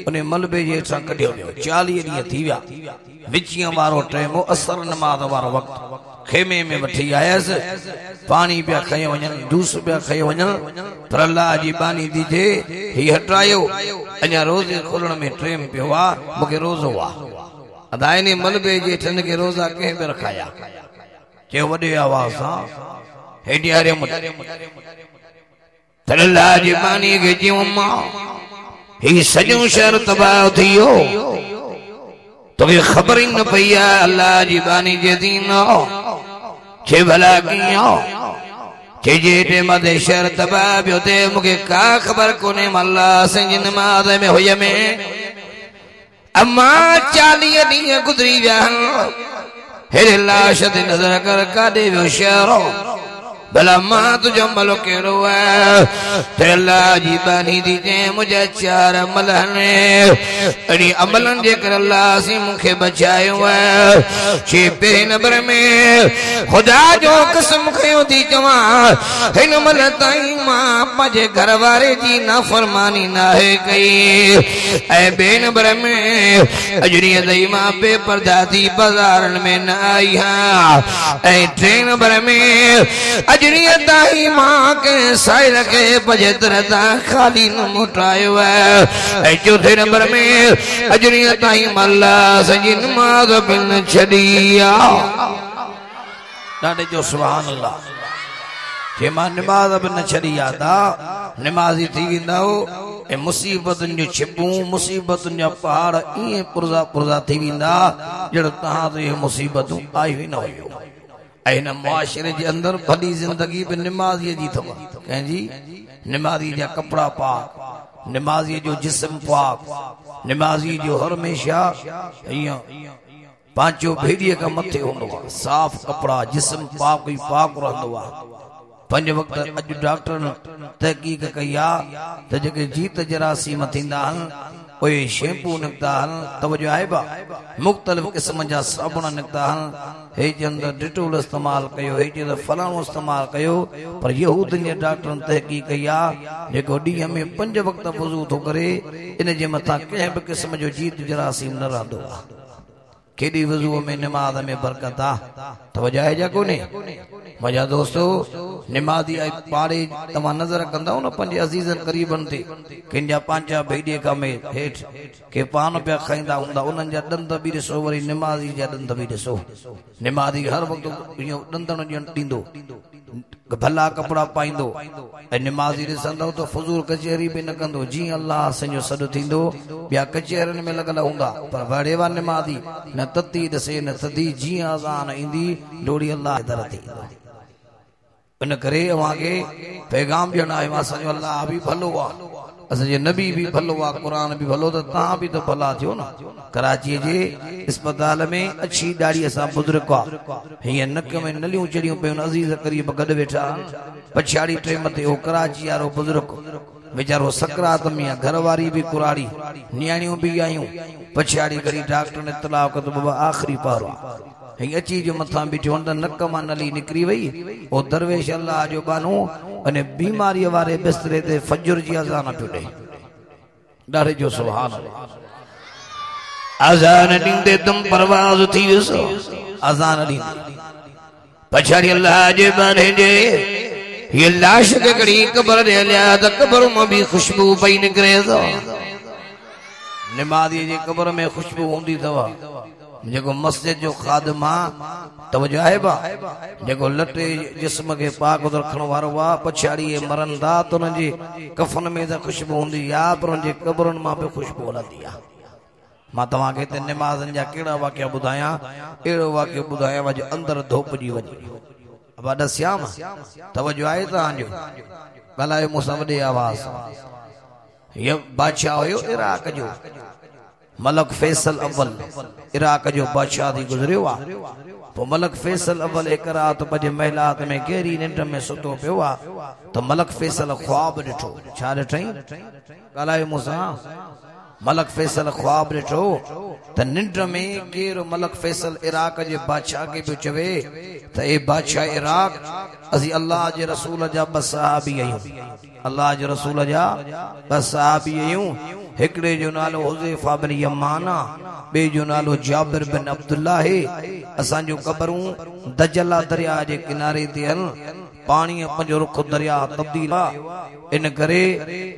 Speaker 1: उन मलबे जे हेठां कढियो वियो 40 ॾींहं थी विया विचियां वारो टाइम असर नमाज़ वारो वक़्तु खेमे में वठी आयसि पानी पिया खई वञनि जूस पिया खई वञनि पर अल्लाह जी बानी थी थिए ही हटायो अञा रोज़े खोलण में टाइम पियो आहे मूंखे रोज़ो आहे अदाइने मलबे जे ठन खे रोज़ा कंहिं बि रखाया चयो वॾे आवाज़ सां हेॾी हरे अल्लाह जी बानी खे चयूं मां ही सॼो शहर तबाह थी वियो तोखे ख़बर ई न पई आहे अल्लाह जी बानी जे दीन छे भला कीअं छे जे टेम ते शहर तबाह पियो थिए मूंखे का ख़बर कोन्हे मां अल्लाह संजी नमाज़ में हुय में अम्मा 40 ॾींहं गुज़री विया हेॾे लाश ते नज़र कर काॾे वियो शहर भला मां तुझो मलो कहिड़ो आहे तेरे अल्लाह जी बानी थी चए मुंहिंजा 4 अमल आहिनि अहिड़ी अमलनि जे करे अल्लाह सी मूंखे बचायो आहे छे पहिरें नंबर में ख़ुदा जो कसम खयो थी चवां हिन महिल ताईं मां पंहिंजे घर वारे जी नाफ़रमानी नाहे कई ऐं ॿिए नंबर में अजरीअ ताईं मां बेपर्दा थी बाज़ारनि में न आई आहियां ऐं 3 नंबर में अजरीअ ताईं मां कंहिं साहिल खे पंहिंजे दर तां ख़ाली न मोटायो आहे ऐं 4 नंबर में अजरीअ ताईं मां अल्लाह सॼी नमाज़ बि न छॾी आहे ॾाढे जो सुभान अल्लाह जे मां नमाज़ बि न छॾी आहे ता नमाज़ी थी वेंदा ए मुसीबतुन जो छिबूं मुसीबतुन जा पहाड़ इए पुरजा पुरजा थी विंदा जड़ तहां ते मुसीबतूं आई ही न हुयो ऐं हिन मुआशरे जे अंदर भली जिंदगी बि निमाज़ीअ जी अथव कंहिंजी निमाज़ी जा कपड़ा पाक निमाज़ी जो जिस्म पाक निमाज़ी जो हमेशा ईअं पांचो भेड़ीअ खां मथे हूंदो आहे साफ़ कपड़ा जिस्म पाक ई पाक रहंदो आहे पंज वक्त अॼु डॉक्टरनि तहक़ीक़ कई आहे त जेके जीत जरासीम थींदा आहिनि उहे शैम्पू निकिता आहिनि तवजो आहे बा मुख़्तलिफ़ क़िस्म जा साबुण निकिता आहिनि हे चवंदा डिटोल इस्तेमालु कयो हे चवंदा फलाणो इस्तेमालु कयो पर यहूदनि जे डॉक्टरनि तहक़ीक़ कई आहे जेको ॾींहं में 5 वक्त वज़ू थो करे इन जे मथां कंहिं बि क़िस्म जो जीत जरासीम न रहंदो आहे केॾी वज़ू में निमाज़ में बरकत आहे तवजो आहे जा कोन्हे मुंहिंजा दोस्तो निमाज़ी पाड़े तव्हां नज़र कंदव न पंहिंजे अज़ीज़नि क़रीबनि ते कंहिंजा पंहिंजा भेड़ीअ खां में हेठि के पान पिया खाईंदा हूंदा उन्हनि जा ॾंद बि ॾिसो वरी निमाज़ी जा ॾंद बि ॾिसो निमाज़ी हर वक़्तु ॾंदण ॾींदो भला कपड़ा पाईंदो ऐं निमाज़ी ॾिसंदव त फज़ूल कचहरी बि न कंदो जीअं अल्लाह असांजो सॾु थींदो ॿिया कचहरियुनि में लॻल हूंदा पर वड़ेवा निमाज़ी न तती ॾिसे न थधी जीअं अज़ान ईंदी डोड़ी अल्लाह दर ते ईंदो इन करे अव्हांखे पैगाम ॾियणु आयो असांजो अल्लाह बि भलो आहे असांजे नबी बि भलो आहे क़ुर बि भलो त तव्हां बि त भला थियो न कराचीअ जे अस्पताल में अछी ॾाढ़ीअ सां बुज़ुर्ग आहे हीअं नक में नलियूं चढ़ियूं पियूं अज़ीज़ क़रीब गॾु वेठा पछाड़ी टे मथे हो कराची वारो बुज़ुर्ग वीचारो सकरात में आहे घरवारी बि कुराड़ी नियाणियूं बि आयूं पछाड़ी घड़ी डॉक्टर ने इतलाह कयो त बाबा आख़िरी पहर आहे अची जो मथां बीठो त नक मां नली निकिरी वई ओ दरवेश अल्लाह जो बानो अने बीमारीअ वारे बिस्तरे ते फजर जी अज़ान पियो ॾे ॾाढे जो सुभान अल्लाह अज़ान ॾींदे तुम परवाज़ थी वियुसि अज़ान ॾींदे पछाड़ी अल्लाह जे बाने जे ये लाश के कड़ी कब्र दे लिया त कब्र में भी खुशबू पई निकरे तो निमाज़ी जी कब्र में खुशबू हूंदी अथव जेको मस्जिद जो खादिम आहे तवजो आहे बा जेको लटे जिस्म के पाक रखण वारो आहे पछाड़ी मरंदा त उन जे कफन में त खुशबू हूंदी आहे पर उन जे कब्रनि मां बि खुशबू हलंदी आहे मां तव्हांखे हिते निमाज़नि जा कहिड़ा वाक़िया ॿुधायां अहिड़ो वाक़ियो ॿुधायां जो अंदरि धोपिजी वञे अब दस्याम तवजो आहे तव्हांजो ॻाल्हायो मूंसां वॾे आवाज़ ये बादशाह हुयो इराक जो मलक फैसल अव्वल इराक जो बादशाह थी गुज़रियो आहे पोइ मलक फैसल अव्वल हिकु राति पंहिंजे महिलात में गहरी निंड में सुतो पियो आहे त मलक फैसल ख्वाब ॾिठो छा ॾिठई ॻाल्हायो मूंसां मलक फैसल ख्वाब ॾिठो त निंड में केरु मलक फैसल इराक जे बादशाह खे पियो चवे त ए बादशाह इराक असीं अल्लाह जे रसूल जा 2 सहाबी आहियूं अल्लाह जे रसूल जा 2 सहाबी आहियूं हिकिड़े जो नालो हुज़ैफा बिन यमान ॿिए जो नालो जाबिर बिन अब्दुल्लाह है असांजो क़बरूं दजला दरिया जे किनारे ते आहिनि पानी पंहिंजो रुख दरिया तब्दील इन करे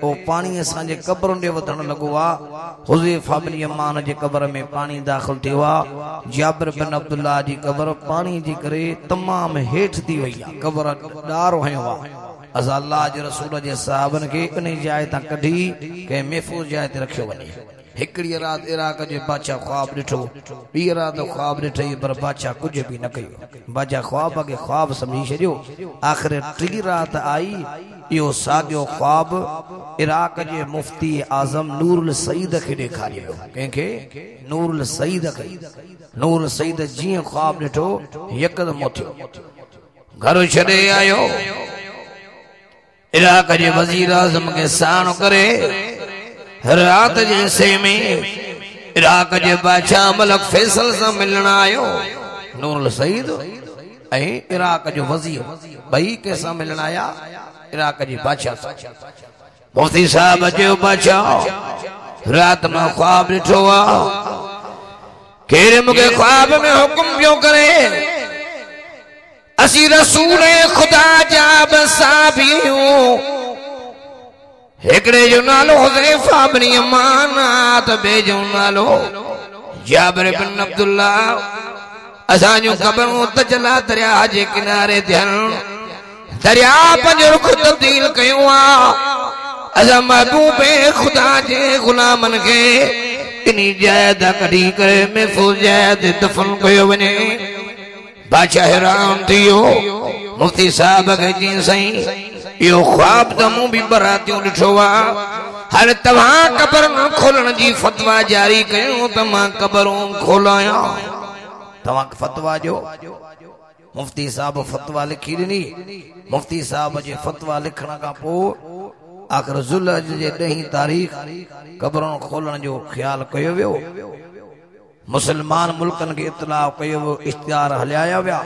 Speaker 1: ओ पानी असांजे क़बरुनि ॾे वधण लॻो आहे हुज़ैफा बिन यमान जे क़बर में पानी दाख़िल थियो आहे जाबिर बिन अब्दुल्लाह जी क़बर पानी जी करे तमामु हेठि थी वई आहे क़बर ॾारो हयो आहे असां अल्लाह जे रसूल जे साहबनि खे इन जाइ तां कढी कंहिं महफ़ूज़ जाइ ते रखियो वञे हिकिड़ी राति इराक जे बादशाह ख्वाब ॾिठो ॿी राति ख्वाब ॾिठई पर बादशाह कुझु बि न कयो बादशाह ख्वाब खे ख्वाब सम्झी छॾियो आख़िर टी राति आई इहो साॻियो ख्वाब इराक जे मुफ्ती आज़म नूरुल सईद खे ॾेखारियो कंहिंखे नूरुल सईद खे नूरुल सईद जीअं ख्वाब ॾिठो यकदमि उथियो घर छॾे आयो इराक जे वज़ीर आज़म के साण करे रात जे हिस्से में इराक जे बादशाह मलक फैसल से मिलण आयो नूरुल सईद ऐं इराक जो वज़ीर ॿई कंहिंसां मिलण आया इराक जी बादशाह मुफ्ती साहब जो बादशाह रात में ख्वाब ॾिठो आहे केर मूंखे ख्वाब में हुकुम पियो करे असी रसूल खुदा जा बसाबियूं हिकड़े जो नालो हुज़ैफा बिन यमान त ॿिए जो नालो जाबिर बिन अब्दुल्लाह असांजूं क़बरूं तजला दरिया जे किनारे थियनि दरिया पंहिंजो रुख तब्दील कयूं आहे अजा महबूबे खुदा जे गुलामन के इनी जायद कढी करे महफूज जायद दफन कयो वने बादशाह हैरान थियो मुफ्ती साहब के जी सही यो ख्वाब त मूं भी बरातियों ॾिठो आहे हर तव्हां कबर न खोलण जी फतवा जारी कयो त मां कबरूं खोलाया तव्हां फतवा जो मुफ्ती साहब फतवा लिखी ॾिनी मुफ्ती साहब जे फतवा लिखण खां पोइ आखिर ज़ुल्हज जे 10 तारीख़ कबरूं खोलण जो ख्याल कयो वियो मुसलमान मुल्कन के इत्तला कयो इश्तिहार हलिया विया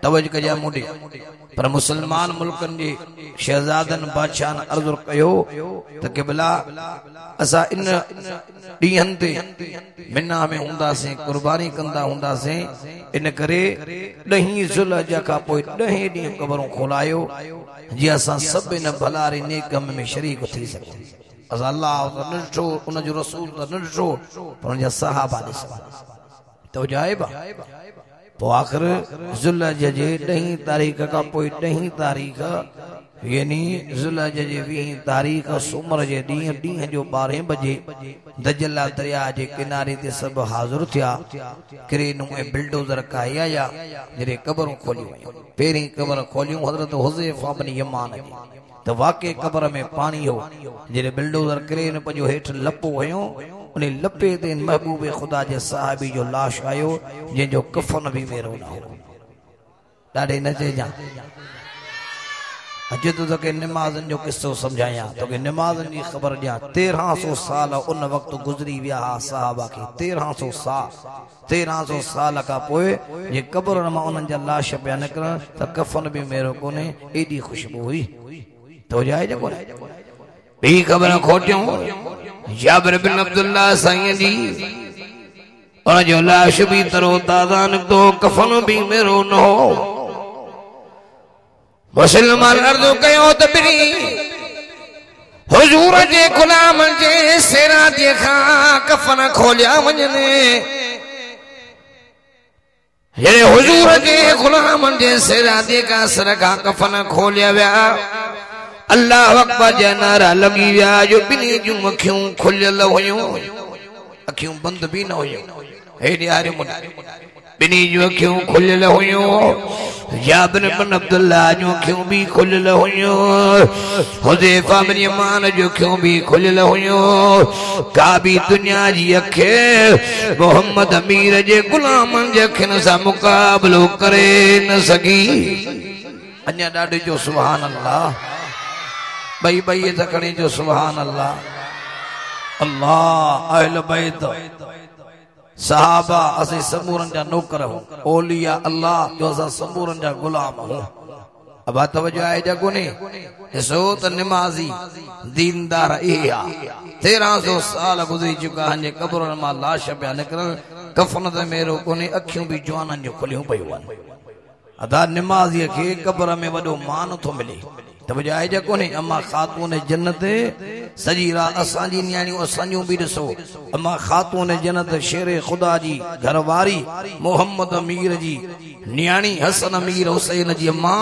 Speaker 1: तवज्जो कजा मुंडे पर मुसलमान मुल्कन जे शहजादन बादशाह अर्ज कयो त क़िबला असा इन ॾींहनि ते मिना में हुंदासीं कुर्बानी कंदा हुंदासीं इन करे 10 ज़ुल्हज खां पोइ 10 ॾींहं कबरूं खोलायो जीअं असां सभु इन भलारी नेक कम में शरीक थी सघूं असां अल्लाह त न ॾिठो उन जो रसूल त न ॾिठो पर उन जा सहाबा ॾिसा तो जाइबा पोइ आख़िर ज़ुल्हज जे 10 तारीख़ खां पोइ 10 तारीख़ यानी ज़ुल्हज जे 20 तारीख़ सूमर जे ॾींहं जो 12 बजे दजला दरिया जे किनारे ते सभु हाज़िर थिया क्रेनूं ऐं बिल्डोज़र काया या जॾहिं कबरूं खोलियूं पहिरीं कबर खोलियूं हज़रत हुज़ैफ़ा बिन यमान जी त वाक़ई कबर में पानी हो जॾहिं बिल्डोज़र क्रेन पंहिंजो हेठि लपो हुयो उन लपे ते महबूबे खुदा जे साहिबी जो लाश आयो जंहिंजो कफन भी मेरो न हो ॾाढे न चइजां अॼु तो तोखे निमाज़नि जो किस्सो सम्झायां तोखे निमाज़नि जी ख़बर ॾियां 1300 साल उन वक़्तु गुज़री विया हा साहबा खे 1300 साल खां पोइ जे कब्रनि मां उन्हनि जा लाश पिया निकिरनि त कफन भी मेरो कोन्हे एॾी ख़ुशबू हुई तो जाए जो कोन्हे ॿी ख़बर खोटियूं जाबिर बिन अब्दुल्ला साईं जी उन जो लाश भी तरो ताज़ा निकितो कफन भी मेरो न हो मुसलमान अर्ज़ कयो त बिनी हुजूर जे गुलाम जे सिरादीअ खां कफन खोलिया वञनि जॾहिं हुजूर जे गुलाम जे सिरादीअ खां सर खां कफन खोलिया विया अल्लाह अकबर जा नारा लॻी विया जो बिनी जूं अखियूं खुलियल हुयूं अखियूं बंदि भी न हुयूं हेॾे आरे बिनी जूं अखियूं खुलियल हुयूं जाबिर बिन अब्दुल्ला जूं अखियूं भी खुलियल हुयूं हुज़ैफ़ा बिन यमान जूं अखियूं भी खुलियल हुयूं का भी दुनिया जी अखि मोहम्मद अमीर जे गुलामनि जे अखियुनि सां मुक़ाबिलो करे न सघी अञा ॾाढे जो सुभान अल्लाह बई तकड़ी जो सुभान अल्लाह अल्लाह अहल बैत सहाबा असीं समूरन जा नौकर हो ओलिया अल्लाह जो असां समूरन जा गुलाम हो अब तवज्जो आहे जा कोने ॾिसो त निमाज़ी दीनदार इहा 1300 साल गुज़री चुका आहिनि कब्रनि मां लाश पिया निकिरनि कफन ते मेरो कोन्हे अखियूं भी जवाननि जो खुलियूं पयूं आहिनि अदा निमाज़ीअ खे कब्र में वॾो मान थो मिले तवज्जो आहे जा कोने अम्मा खातून जन्नत सजी रात असांजी न्याणियूं असांजूं भी ॾिसो अम्मा खातून जन्नत शेर खुदा जी घरवारी मोहम्मद अमीर जी न्याणी हसन अमीर हुसैन जी अम्मा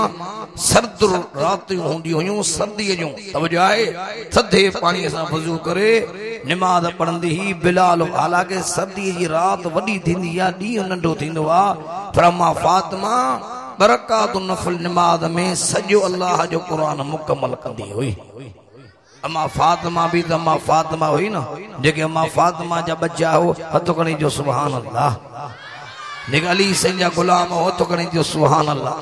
Speaker 1: सर्द रातियूं हूंदी हुयूं सर्दीअ जूं तवज्जो आहे थधे पाणीअ सां वज़ू करे निमाज़ पढ़ंदी ही बिलाल हालांकि सर्दीअ जी रात वॾी थींदी आहे ॾींहुं नंढो थींदो आहे पर अम्मा फातिमा बरकात नफल निमाज़ में सॼो अल्लाह जो कुरान मुकम्मल कंदी हुई अम्मा फातिमा भी त अम्मा फातिमा हुई न जेके अम्मा फातिमा जा बच्चा हो हथ खणी जो सुभान अल्लाह जेके अली साईं जा गुलाम हो हथ खणी जो सुभान अल्लाह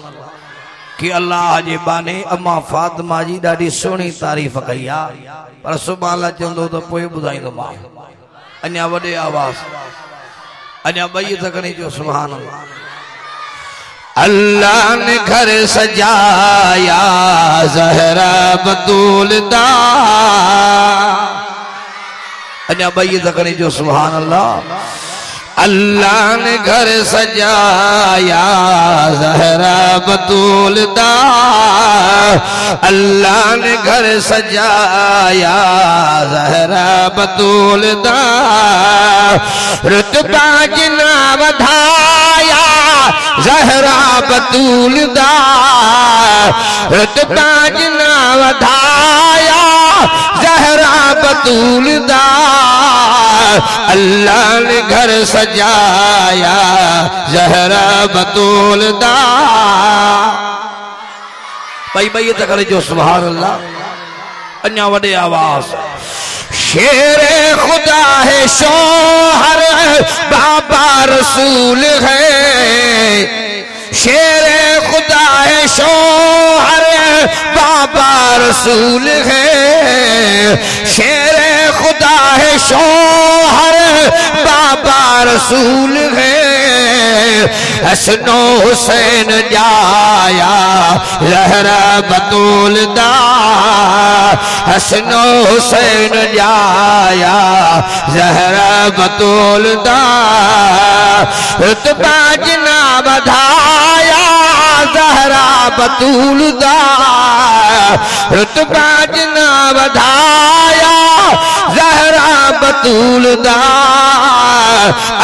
Speaker 1: कि अल्लाह जे बाने अम्मा फातिमा जी ॾाढी सुहिणी तारीफ़ कई आहे पर सुभान अल्लाह चवंदो त पोइ ॿुधाईंदोमांव अञा वॾे आवाज़ अञा ॿई हथ खणी जो सुभान अल्लाह अल्लाह ने घर सजाया ज़हरा बतूल दा अञा ॿई तकड़ी जो सुभान अल्लाह अल्लाह ने घर सजाया ज़हरा बतूल दा अल्लाह ने घर सजाया ज़हरा बतूल दा रुतबा जिना वधाया ज़हरा बतूल दा रुतबा जिना वधाया
Speaker 2: ज़हरा बतूल दा अल्लाह ने घर सजाया ज़हरा बतूल दा।
Speaker 1: भाई भाई ये करे जो सुभान अल्लाह अन्या वडे आवाज।
Speaker 2: शेरे खुदा है शोहर बाबा रसूल है, शेरे खुदा है शोहर बाबा रसूल है, शेरे खुदा है शोहर बाबा रसूल है। हसनो हुसैन जाया ज़हरा बतूल दा, हसनो हुसैन जाया ज़हरा बतूल दा। रुतबा जना बढ़ाया ज़हरा बतूल दा, रुतबा जना बढ़ाया ज़हरा बतूल दा।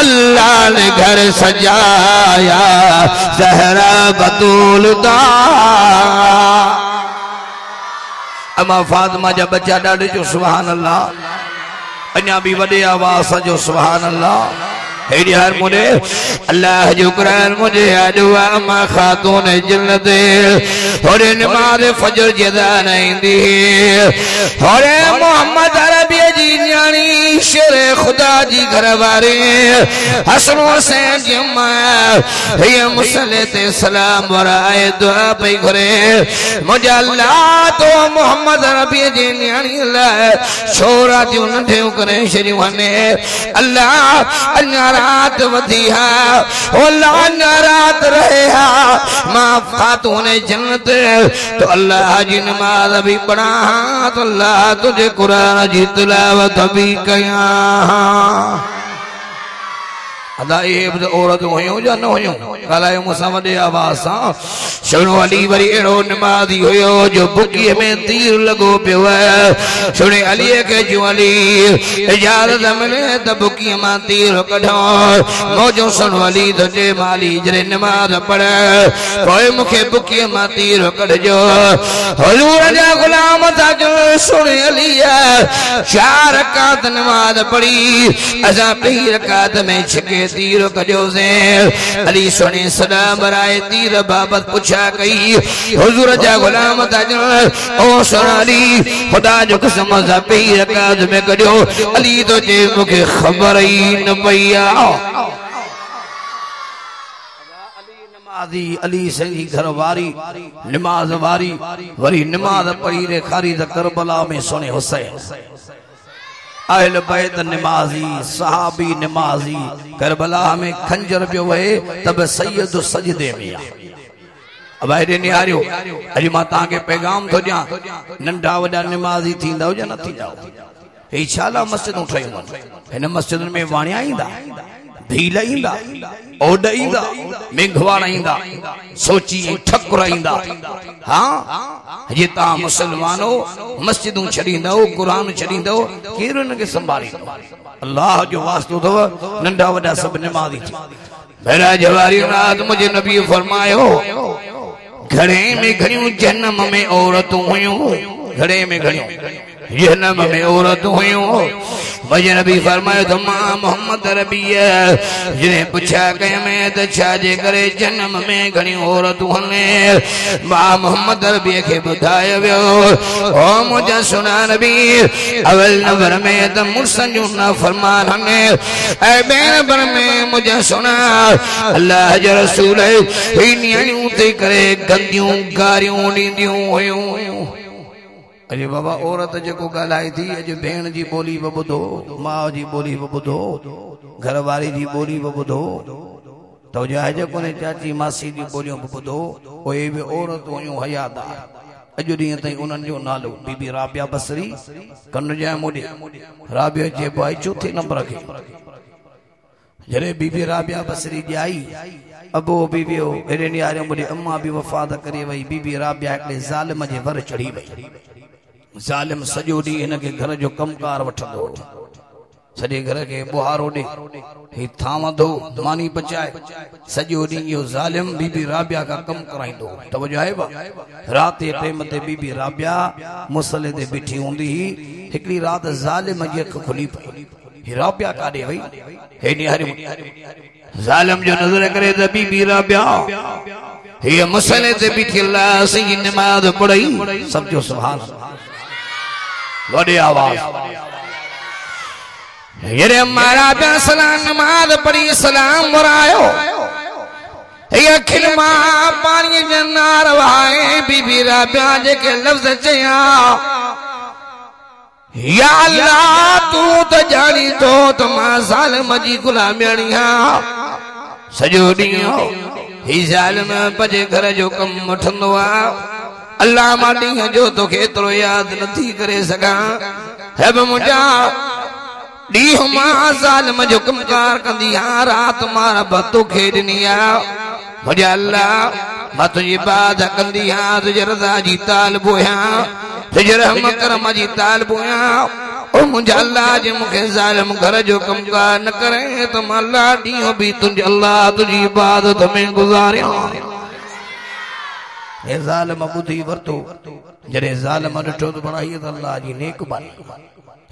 Speaker 2: अल्लाह ने घर सजाया ज़हरा बतूल दा।
Speaker 1: अमा फातिमा जा बच्चा डाडे जो सुभान अल्लाह अन्या भी वडे आवाज जो सुभान अल्लाह। हेड़ी हर मुझे अल्लाह जो कुरान मुझे अदुआ अमा खातून जन्नत और नमाज फजर जदा नहीं दी और मोहम्मद अरबी जी न्याणी शेर खुदा जी घर वारे हसन हुसैन जम्मा ये मुसल्ले ते सलाम वराए दुआ पे घरे मुझे अल्लाह तो मोहम्मद अरबी जी न्याणी अल्लाह छोरा जो नंढे करे शरी वने अल्लाह अन्यारा रात वधी है रात रहे मां खातून जन्नत तो अल्लाह जी नमाज भी पढ़ा तो अल्लाह तुझे कुरान जी तिलावत भी कया। अदा ये औरत हुयूं या न हुयूं ॻाल्हायो मूंसां वॾे आवाज़ सां। सुणो अली वरी अहिड़ो नमाज़ी हुयो जो बुकीअ में तीर लॻो पियो आहे। सुणे अलीअ खे जो अली इजाज़त मिले त बुकीअ मां तीर कढो मौजो सुणो अली त जे माली जॾहिं नमाज़ पढ़ पोइ मूंखे बुकीअ मां तीर कढजो। हुज़ूर जा ग़ुलाम था चवनि सुणे अलीअ 4 रकात नमाज़ पढ़ी असां पहिरीं रकात में छिके तीर कजो से अली सुने सलाम बराए तीर बाबत पूछा कई हुजूर जा गुलाम था ओ सुना अली खुदा जो कसम सा पई रकात में कजो अली तो जे मुखे खबर ही न पईया। अली संगी घर वारी नमाज वारी वरी नमाज पढ़ी रे खारी त करबला में सुने हुसैन अहल बैत नमाजी सहाबी नमाजी करबला में खंजर पियो वहे तब सैयद सजदे में। अब हेॾे निहारियो अॼु मां तव्हांखे पैगाम थो ॾियां नंढा वॾा नमाजी थींदा हुजनि न थींदा हे छा ला मस्जिदूं ठहियूं आहिनि हिन मस्जिदुनि में वाणिया ईंदा भील ईंदा ओड ईंदा मेघवाड़ ईंदा सोची ठकुर ईंदा। हाँ जे तव्हां मुसलमानो मस्जिदूं छॾींदव क़ुरान छॾींदव केरु हिनखे संभालींदो। अल्लाह जो वास्तो अथव नंढा वॾा सभु नमाज़ी थी। भेरा जवारी रात मुंहिंजे नबी फरमायो घणे में घणियूं जन्म में औरतूं हुयूं घणे में घणियूं जन्म में औरतूं हुयूं मुझे नबी फरमायो तो मां मोहम्मद अरबी जिन्हें पूछा कह में तो छाजे करे जन्म में घणी औरतूं हने मां मोहम्मद अरबी के बुधायो वियो ओ मुझे सुना नबी अवल नंबर में तो मुर्सन जो ना फरमान हने ऐ बेन पर में मुझे सुना अल्लाह जो रसूल है नियाणियूं ते करे गंदियूं गारियूं ॾींदियूं हुयूं। अरे बाबा औरत जो गालाए थी अॼु भेण जी बोली बि ॿुधो माउ जी बोली बि ॿुधो घर वारी जी बोली बि ॿुधो तो जायज कोन्हे चाची मासी जी बोलियूं बि ॿुधो उहे बि औरतूं हुयूं हयादार। अॼु ॾींहं ताईं उन्हनि जो नालो बीबी राबिया बसरी कन जा मोॾे राबिया चइबो आहे 4 नंबर खे जॾहिं बीबी राबिया बसरी ॼाई अबो बीबियो हेॾे निहारियो मुॾे अम्मा बि वफ़ात करे वई बीबी राबिया हिकिड़े ज़ालिम जे वर चढ़ी वई। ज़ालिम सॼो ॾींहुं हिन खे घर जो कमकार वठंदो सॼे घर खे बुहारो ॾे ही थामंदो मानी पचाए सॼो ॾींहुं इहो ज़ालिम बीबी राबिया खां कमु कराईंदो तवजो आहे बा राति जे टाइम ते बीबी राबिया मुसले ते बीठी हूंदी हुई हिकिड़ी राति ज़ालिम जी अखि खुली पई ही राबिया काॾे वई हेॾी हरी ज़ालिम जो नज़र करे त बीबी राबिया हीअ मुसले ते बीठी अल्लाह जी नमाज़ पढ़ी सम्झो सुभान अल्लाह वॾे आवाज़ ये मारा प्या सलाम नमाज पढ़ी सलाम वरायो ये खिलमा पानी जन्नार वाए बीबी राबिया जेके लफ्ज चया या अल्लाह तू तो जानी तो मां ज़ालिम जी गुलामी सॼो ॾींहुं ही ज़ालिम पंहिंजे घर जो कमु वठंदो आहे अल्लाह मां ॾींहं जो तोखे एतिरो यादि नथी करे सघां हे बि मुंहिंजा ॾींहुं मां ज़ालिम जो कमकार कंदी आहियां राति मां रब तोखे ॾिनी आहे मुंहिंजा अल्लाह मां तुंहिंजी इबादत कंदी आहियां तुंहिंजे रज़ा जी तालिब आहियां तुंहिंजे रहम करम जी तालिब आहियां ओ मुंहिंजा अल्लाह जे मूंखे ज़ालिम घर जो कमकार न करे त मां अल्लाह ॾींहुं बि तुंहिंजे अल्लाह तुंहिंजी इबादत में गुज़ारियां हे ज़ालिम ॿुधी वरितो जॾहिं ज़ालिम ॾिठो त बड़ा हीअ त अल्लाह जी नेक बानी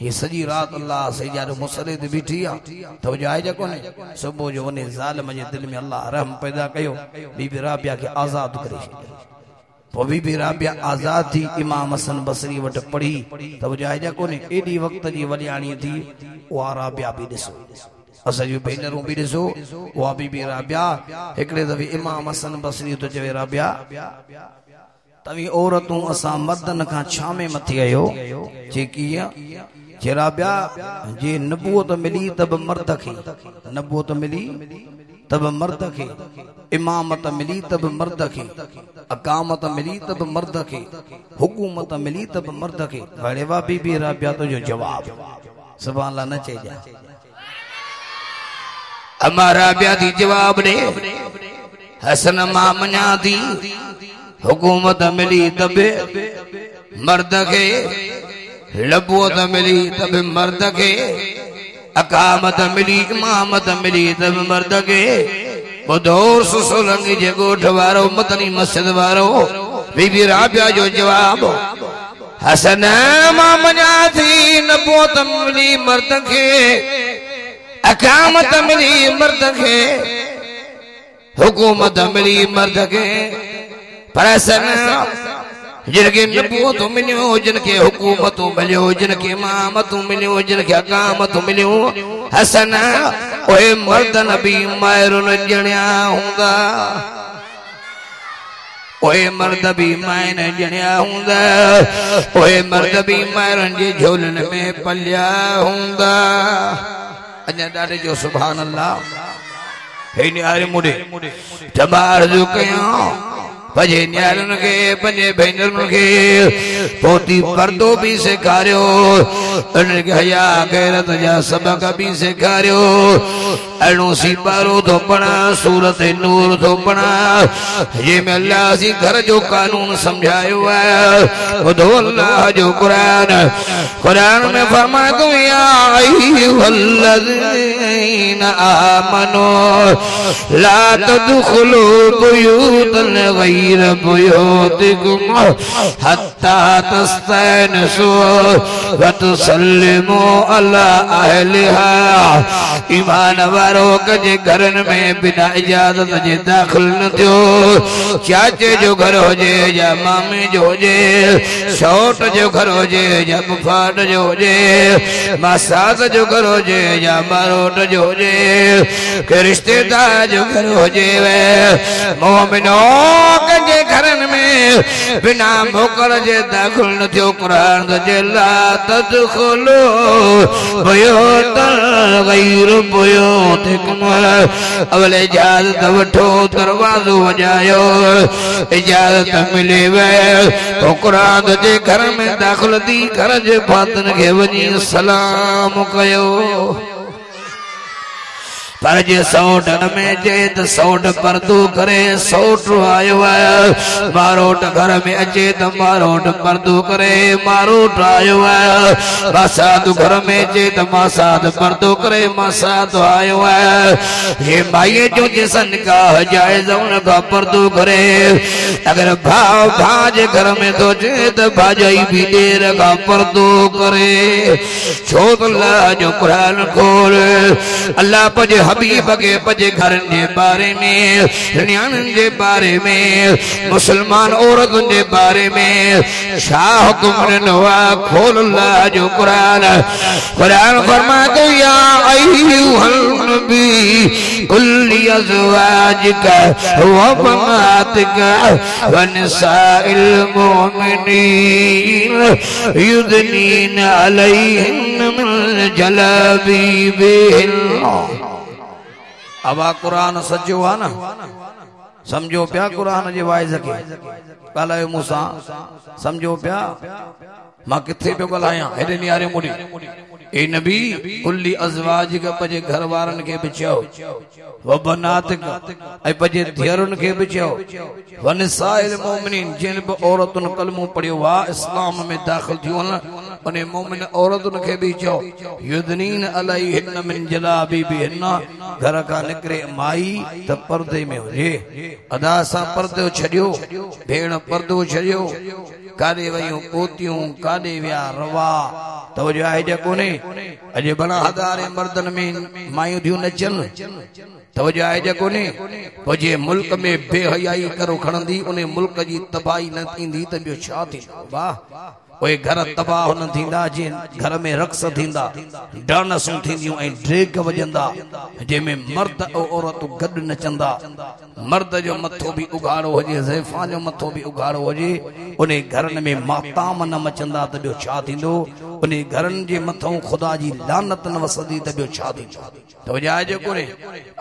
Speaker 1: ये सजी रात अल्लाह सैयारो मुसले ते बीठी आहे तो जायज कोने सुबह जो वने ज़ालिम जे दिल में अल्लाह रहम पैदा कयो बीबी राबिया के आजाद करे पो बीबी राबिया आजाद थी इमाम हसन बसरी वट पढ़ी तो जायज कोने एडी वक्त जी वलियाणी थी वा राबिया भी ॾिसो असां जो भेनरूं भी ॾिसो वा बीबी राबिया हिकड़े दफे इमाम हसन बसरी तो चवे राबिया तवी औरतूं असां मर्दन खां छामे मथे आयो जेकी जे राबिया जे नबूवत मिली तब मर्द खे नबूवत मिली तब मर्द खे इमामत मिली तब मर्द खे अकामत मिली तब मर्द खे हुकूमत मिली तब मर्द खे बड़े वा बीबी राबिया तो जो जवाब सुभान अल्लाह न चइजा अमा राबिया दी जवाब दे हसन मां मञा थी हुकूमत मिली तब मर्द खे लबूत मिली तब मर्द के अकामत मिली इमामत मिली तब मर्द के बुधोर सुसोलंगी जे गोठ वारो मदनी मस्जिद वारो बीबी राबिया जो जवाब हसन मां मञा थी नबूत मिली मर्द के अकामत मिली मर्द के हुकूमत मिली मर्द के पर हसन जिनके नबूवत मिलियो जिनके हुकूमत मिलियो जिनके इमामत मिलियो जिनके अकामत मिलियो हसन ओए मर्द नबी मायरुन जणिया हूंदा ओए मर्द भी मायन जणिया हूंदा ओए मर्द भी मायरन जे झोलन में पलिया हूंदा अञा ॾाढे जो सुभान अल्लाह हे न्यारे मुडे तबार जो कयां पंजे न्यारन के पंजे भेनरन के पोती पर्दो भी सेखारियो उनके हया गैरत जा सबक भी सेखारियो अणो सी पारो तो पढ़ा सूरत नूर तो पढ़ा ये में अल्लाह सी घर जो कानून समझायो है वो दो अल्लाह जो कुरान में फरमाया तो या अय्युहल्लज़ीना आमनू ला तदखुलू बुयूतन गैर बुयूतिकुम हत्ता तस्तअनिसू व तुसल्लिमू अला अहलिहा ईमान वारो के घरन में बिना इजाजत जे दाखिल न थियो चाचे जो घर होजे या मामे जो होजे सौट जो घर होजे या बुफाट जो होजे मासात जो घर होजे या मारोट जो होजे के रिश्तेदार जो घर होजे वे मोमिनों के घरन में बिना मोकर जे दाखिल न थियो कुरान जे ला तदखुलू बुयूतन गैर बुयूतिकुम अवले इजाजत वठो दरवाजो वजायो इजाजत मिले वे तो कुरान जे घर में दाखिल थी घर जे फातन के वनी सलाम कयो
Speaker 2: पर जे सौट में जे त सौट पर्दो करे सौट आयो है मारोट घर में अचे त मारोट पर्दो करे मारोट आयो है मासाद घर में अचे त मासाद पर्दो करे मासाद आयो है ये भाई जो जिसन का जायज उन का पर्दो करे अगर भाव भाज घर में तो जे त भाजाई भी देर का पर्दो करे छो अल्लाह जो कुरान खोल अल्लाह पजे हबीब के पजे घर के बारे में न्याणन के बारे में मुसलमान औरतों के बारे में शाह हुक्म नवा खोल अल्लाह जो कुरान कुरान फरमाता या अय्युहल नबी कुल्ली अज़वाजिका व बनातिका व निसाइल मुमिनीन युदनीन अलैहिन मिन जलाबीबिहिन।
Speaker 1: अब कुरान सजो है ना समझो पिया कुरान जे वाइज के ॻाल्हायो मूंसां समझो पिया मां किथे पियो ॻाल्हायां हेॾे नियारे मुड़ी ए नबी कुल्ली अज़वाजिक पजे घर वारन के भी चओ व बनातिक ऐं पजे धीअरुनि खे भी चओ व निसाइल मोमिनीन जिन भी औरतुन कलमो पढ़ियो वा इस्लाम में दाखिल थियूं उन मोमिन औरतुन खे भी चओ युदनीन अलैहिन मिन जलाबीबिहिन घर का निकरे माई त पर्दे में हुजे अदा सां पर्दो छॾियो भेण पर्दो छॾियो काॾे वयूं पोतियूं काॾे विया रवा तवजो आहे जे कोन्हे अॼु बड़ा हज़ारे मर्दन में मायूं थियूं नचनि तवजो आहे जे कोन्हे पोइ जे मुल्क में बेहयाई करो खणंदी उन मुल्क जी तबाही न थींदी त ॿियो छा थींदो वाह ओए घर तबाह न थींदा जे घर में रक्स थींदा डांसूं थींदियूं ऐं ड्रेग वजंदा जंहिंमें मर्द ऐं औरतूं गॾु नचंदा मर्द जो मथो भी उघाड़ो हुजे ज़ैफ़ां जो मथो भी उघाड़ो हुजे उन घरनि में माताम न मचंदा त ॿियो छा थींदो उन घरनि जे मथां ख़ुदा जी लानत न वसंदी त ॿियो छा थींदो तो वजाए जो कोने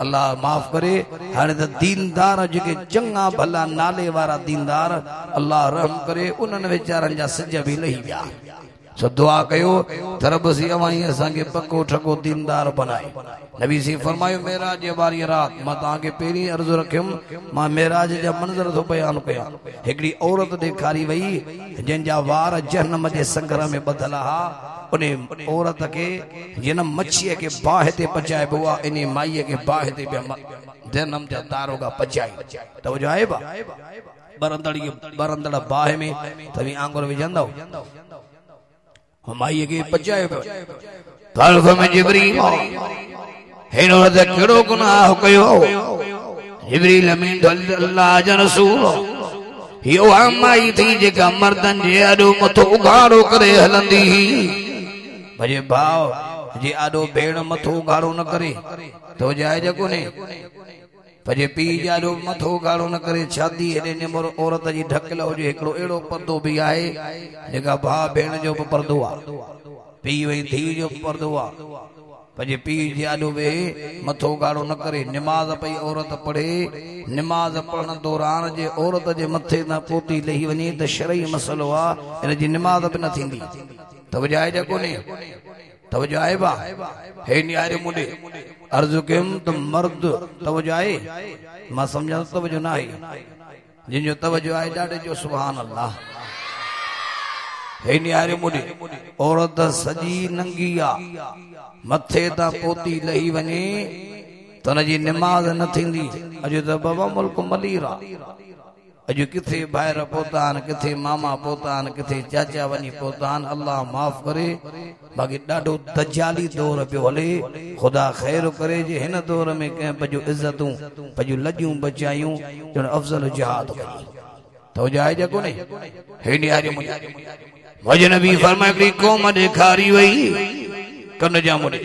Speaker 1: अल्लाह माफ करे हाणे त दीनदार जेके चङा भला नाले वारा दीनदार अल्लाह रहम करे उन्हनि वीचारनि जा सिज भी लही विया सो दुआ कयो तरब सी अवाई असांखे पक्को ठको दीनदार बनाए नबी सी फरमायो मेराज वारी रात मां तव्हांखे पहिरीं अर्ज़ु रखियुमि मां मेराज जा मंज़र थो बयान कयां हिकिड़ी औरत ॾेखारी वई जंहिंजा वार जहन्नम जे संगर में ॿधल हा उन औरत के जिन मच्छीअ के बाहि ते पचाइबो आहे इन माईअ के बाहि ते जहन्नम जा दारोगा पचाई तवजो आहे बा बरंदड़ बाहि में तव्हीं आंगुर विझंदव माईअ के पचाए तल्फ में जिब्रील हिन औरत कहिड़ो गुनाह कयो जिब्रील अमीन अल्लाह जा रसूल यो माई थी जेका मर्दन जे अॾो मथो उघाड़ो करे हलंदी भजे भाव जे आॾो भेण मथो उघाड़ो न करे तो जायज कोन्हे भजे पीउ जाॾो मथो उघाड़ो न करे शादी हेॾे निमर औरत जी ढकियल हुजे हिकिड़ो अहिड़ो पर्दो भी आहे जेका भाउ भेण जो बि पर्दो आहे पीउ ऐं धीउ जो पर्दो आहे भजे पीउ जे आॾो वेहे मथो उघाड़ो न करे निमाज़ पई औरत पढ़े निमाज़ पढ़ण दौरान जे औरत जे मथे न पोती लही वञे त शरई मसलो आहे इन जी निमाज़ बि न थींदी तवजो आहे जा कोन्हे तवजो आहे बा हे नियारे मुंडे अर्ज़ु कयुमि त मर्द तवजो आहे मां सम्झां तवजो न आहे जिनजो तवजो आहे ॾाढे जो सुभान अल्लाह हे नियारे मुंडे औरत सॼी नंगी आहे मथे तां पोती लही वञे त हुनजी निमाज़ न थींदी अॼु त बाबा मुल्क मलीर आहे अॼु किथे ॿाहिरि पहुता आहिनि किथे मामा पहुता आहिनि किथे चाचा वञी पहुता आहिनि अल्लाह माफ़ करे बाक़ी ॾाढो दजाली दौर पियो हले ख़ुदा ख़ैर करे जे हिन दौर में कंहिं पंहिंजूं इज़तूं पंहिंजूं लॼूं बचायूं ॼण अफ़ज़ल जिहाद कई तो जाए कोन्हे हे नियारे मुंहिंजे नबी फरमाए हिकिड़ी क़ौम ॾेखारी वई कन जा मुंडे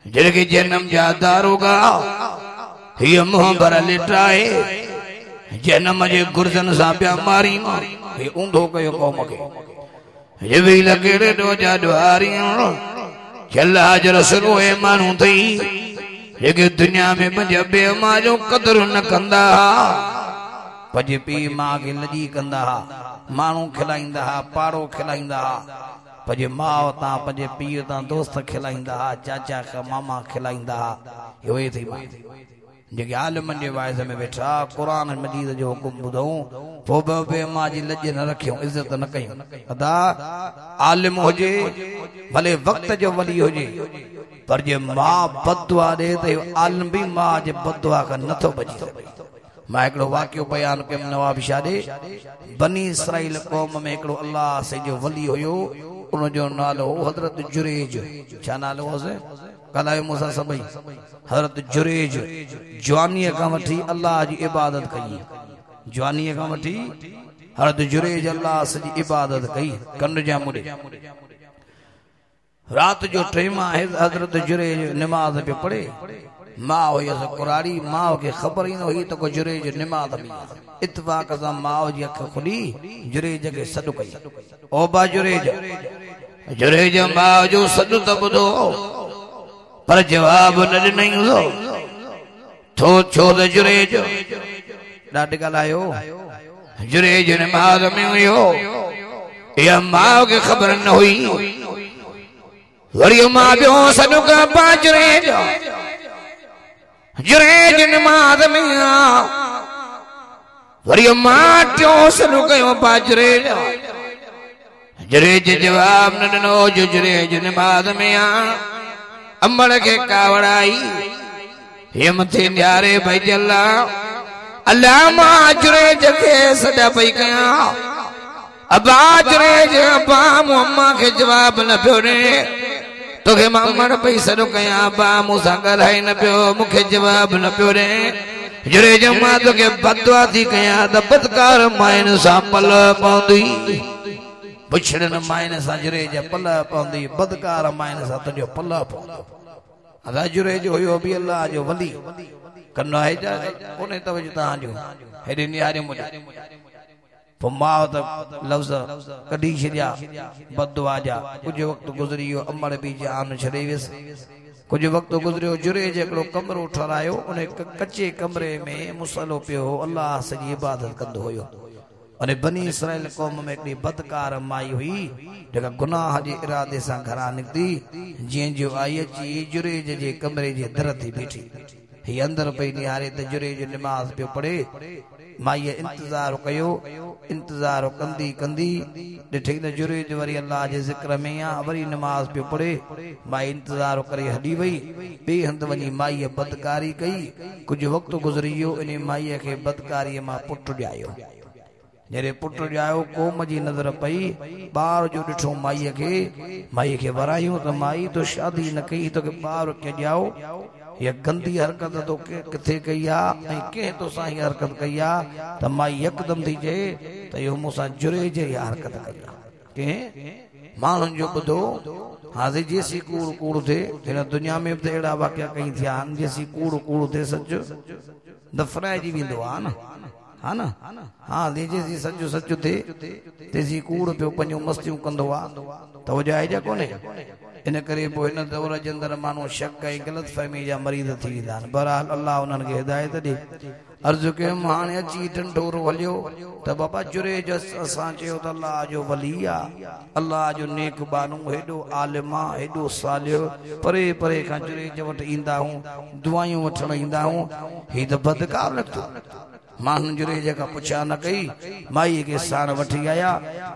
Speaker 1: जिनखे जनम जा दारोगा हीअ मुंहं भर लिटाए जनम जे गुर्जन सां पिया मारी हे ऊंधो कयो क़ौम खे जिब्रील कहिड़े ॾोजा ॾुआरियूं चल हाज़र रसूल हे माण्हू थई जेके दुनिया में पंहिंजे ॿिए मां जो क़दुरु न कंदा हा पंहिंजे पीउ माउ खे लॼी कंदा हा माण्हू खिलाईंदा हा पाड़ो खिलाईंदा हा पंहिंजे माउ तां पंहिंजे पीउ तां दोस्त खिलाईंदा हा चाचा का मामा खिलाईंदा हा इहो ई थी मां जेके आलिमनि जे वाइज़ में वेठा क़ुरान मजीद जो हुकुम ॿुधऊं पोइ बि मां जी लॼ न रखियूं इज़त न कयूं अदा आलिम हुजे भले वक़्त जो वली हुजे पर जे मां बददुआ ॾे त इहो आलिम बि मां जे बददुआ खां नथो बची सघे मां हिकिड़ो वाक़ियो बयानु कयुमि नवाब शाह ॾे बनी इसराइल क़ौम में हिकिड़ो अल्लाह से जो वली हुयो उनजो नालो हज़रत जुरेज छा नालो हुअसि ॻाल्हायो मूंसां सभई हज़रत जुरेज जवानीअ खां वठी अल्लाह जी इबादत कई जवानीअ खां वठी हज़रत जुरेज अल्लाह सॼी इबादत कई कन जा मुड़े रात जो टाइम आहे हज़रत जुरेज नमाज़ पे पढ़े मां हुयसि कुराड़ी माउ खे ख़बर ई न हुई त को जुरेज नमाज़ में इत्तफ़ाक़ सां माउ जी अखि खुली जुरेज खे सॾु कई ओ बा जुरेज जुरेज माउ जो सॾु त ॿुधो पर जवाब न ॾिनई थो छो त जुरेज ॾाढी ॻाल्हायो जुरेज नमाज़ में हुयो इहा माउ खे ख़बर न हुई वरी मां ॿियो सॾु कयो पा जुरेज जुरेज नमाज़ में वरी मां टियों सॾु कयो पा जुरेज जुरेज जवाब न ॾिनो जो जुरेज नमाज़ में अमड़ के कावड़ाई हे मथे न्यारे भाई जल्ला अल्लाह मां जुरेज के सदा पई कया अबा जुरेज अबा मुअम्मा के जवाब न पियो ॾे तोखे मां अमड़ पई सॾु कया अबा मूंसां ॻाल्हाए न पियो मूंखे जवाब न पियो ॾे जुरेज मां तोखे बददुआ थी कया त बदकार माइन सां पल पवंदी पुछड़न माइन सां जुरेज पल पवंदी बदकार माइन सां तुंहिंजो पल पवंदो अदा जुरेज हुयो बि अल्लाह जो वली कनो है कोने तवज तव्हांजो हेॾे निहारे मुंहिंजो पोइ माउ त लफ़्ज़ कढी छॾिया बददुआ जा कुझु वक़्तु गुज़री वियो अमड़ बि जान छॾे वियसि कुझु वक़्तु गुज़रियो जुरेज हिकिड़ो कमरो ठहिरायो उन कचे कमरे में मुसलो पियो अल्लाह सॼी इबादत कंदो हुयो अने बनी इसराइल क़ौम में हिकिड़ी बदकार माई हुई जेका गुनाह जे इरादे सां घरां निकिती जंहिंजो आई अची जुरेज जे कमरे जे दर ते बीठी हीअ अंदरि पई निहारे त जुरेज नमाज़ पियो पढ़े माईअ इंतज़ार कयो इंतज़ार कंदी कंदी ॾिठई त जुरेज वरी अल्लाह जे ज़िक्र में वरी नमाज़ पियो पढ़े माई इंतज़ार करे हली वई ॿिए हंधि वञी माईअ बदकारी कई कुझु वक़्तु गुज़री वियो इन माईअ खे बदकारीअ मां पुटु ॼायो जॾहिं पुटु ॼायो क़ौम जी नज़र पई ॿार जो ॾिठो माईअ खे वरायूं त माई तो शादी न कई तोखे ॿार खे ॼाओ हीअ गंदी हरकत तो किथे कई आहे ऐं कंहिं तोसां हीअ हरकत कई आहे त माई यकदम थी चए त इहो मूंसां जुरेज इहा हरकत कई आहे कंहिं माण्हुनि जो ॿुधो हाज़े जेसी कूड़ कूड़ थिए हिन दुनिया में बि त अहिड़ा वाक़िया कई थिया आहिनि जेसी कूड़ कूड़ थिए सच दफ़राइजी वेंदो आहे न हा न हाँ जेसी सचो सचो थिए तेसी कूड़ पियो पंहिंजूं मस्तियूं कंदो आहे त हो जाइज़ कोन्हे इन करे पोइ हिन दौर जे अंदरि माण्हू शक ऐं ग़लत फहमी जा मरीज़ थी वेंदा आहिनि बहरहाल अल्लाह उन्हनि खे हिदायत ॾे अर्ज़ु कयुमि हाणे अची ढंढोरो हलियो त बाबा जुरेज असां चयो त अल्लाह जो वली आहे अल्लाह जो नेक बानू हेॾो आलिम आहे हेॾो सालियो परे परे खां जुरेज वटि ईंदा आहियूं दुआयूं वठण ईंदा आहियूं हीअ त बदकार लॻंदो माण्हुनि जुरेज खां पुछा न कई माईअ खे साण वठी आया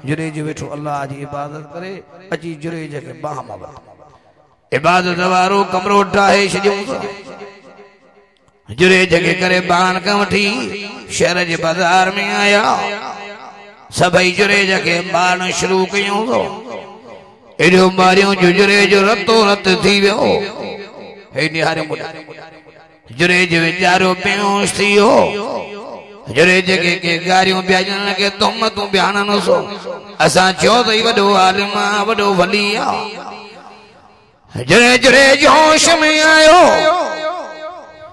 Speaker 1: जुरेज वेठो अल्लाह जी इबादत करे अची जुरेज खे बाह मां वरितो इबादत वारो कमरो ठाहे छॾियऊं जुरेज खे करे बाण खां वठी शहर जे बाज़ार में आया सभई जुरेज खे बाण शुरू कयूं एॾियूं मारियूं जो जुरेज रतो रत थी वियो हे निहारे जुरेज वीचारो बेहोश थी वियो जुरेज के गारियूं ब्याजन के तोहमतूं बयानन सो असां चयो त वॾो आलिम आहे वॾो वली आहे जुरेज होश में आयो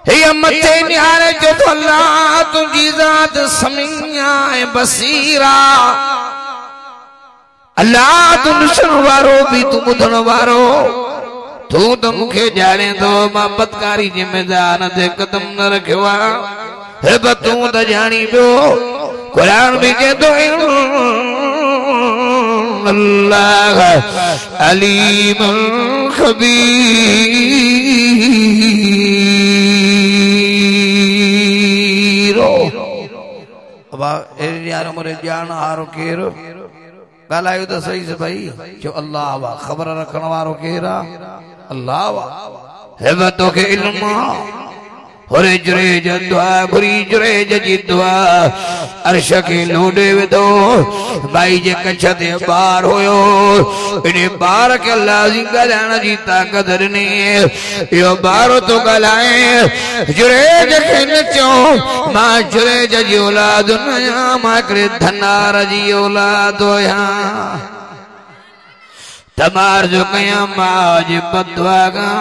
Speaker 1: हे मथे निहारे जो तो अल्लाह तुंहिंजी ज़ात समीआ ऐं बसीरा अल्लाह तूं ॾिसण वारो बि तूं ॿुधण वारो तूं त मूंखे ॼाणे थो मां बदकारी जे मैदान ते कदम न रखियो आहे रब तूं त ॼाणी पियो क़ुरान बि चए थो
Speaker 2: अल्लाह अलीमुल खबीर।
Speaker 1: अब यार मोरे जान हारो केरो गालायो तो सही से भाई जो अल्लाह वा खबर रखण वारो केरा अल्लाह वा
Speaker 2: है तो के इल्म होरे जुरे जदवा घुरी जुरे जी दुआ अर्श के लोडे विदो भाई जे कच्छ ते बार होयो इने बार के अल्लाह जी गलाण जी ताकत ने यो बारो तो गलाए जुरे के नचो मां जुरे जी औलाद नया मां करे धनार जी औलाद होया तमार जो कया माज बदवागा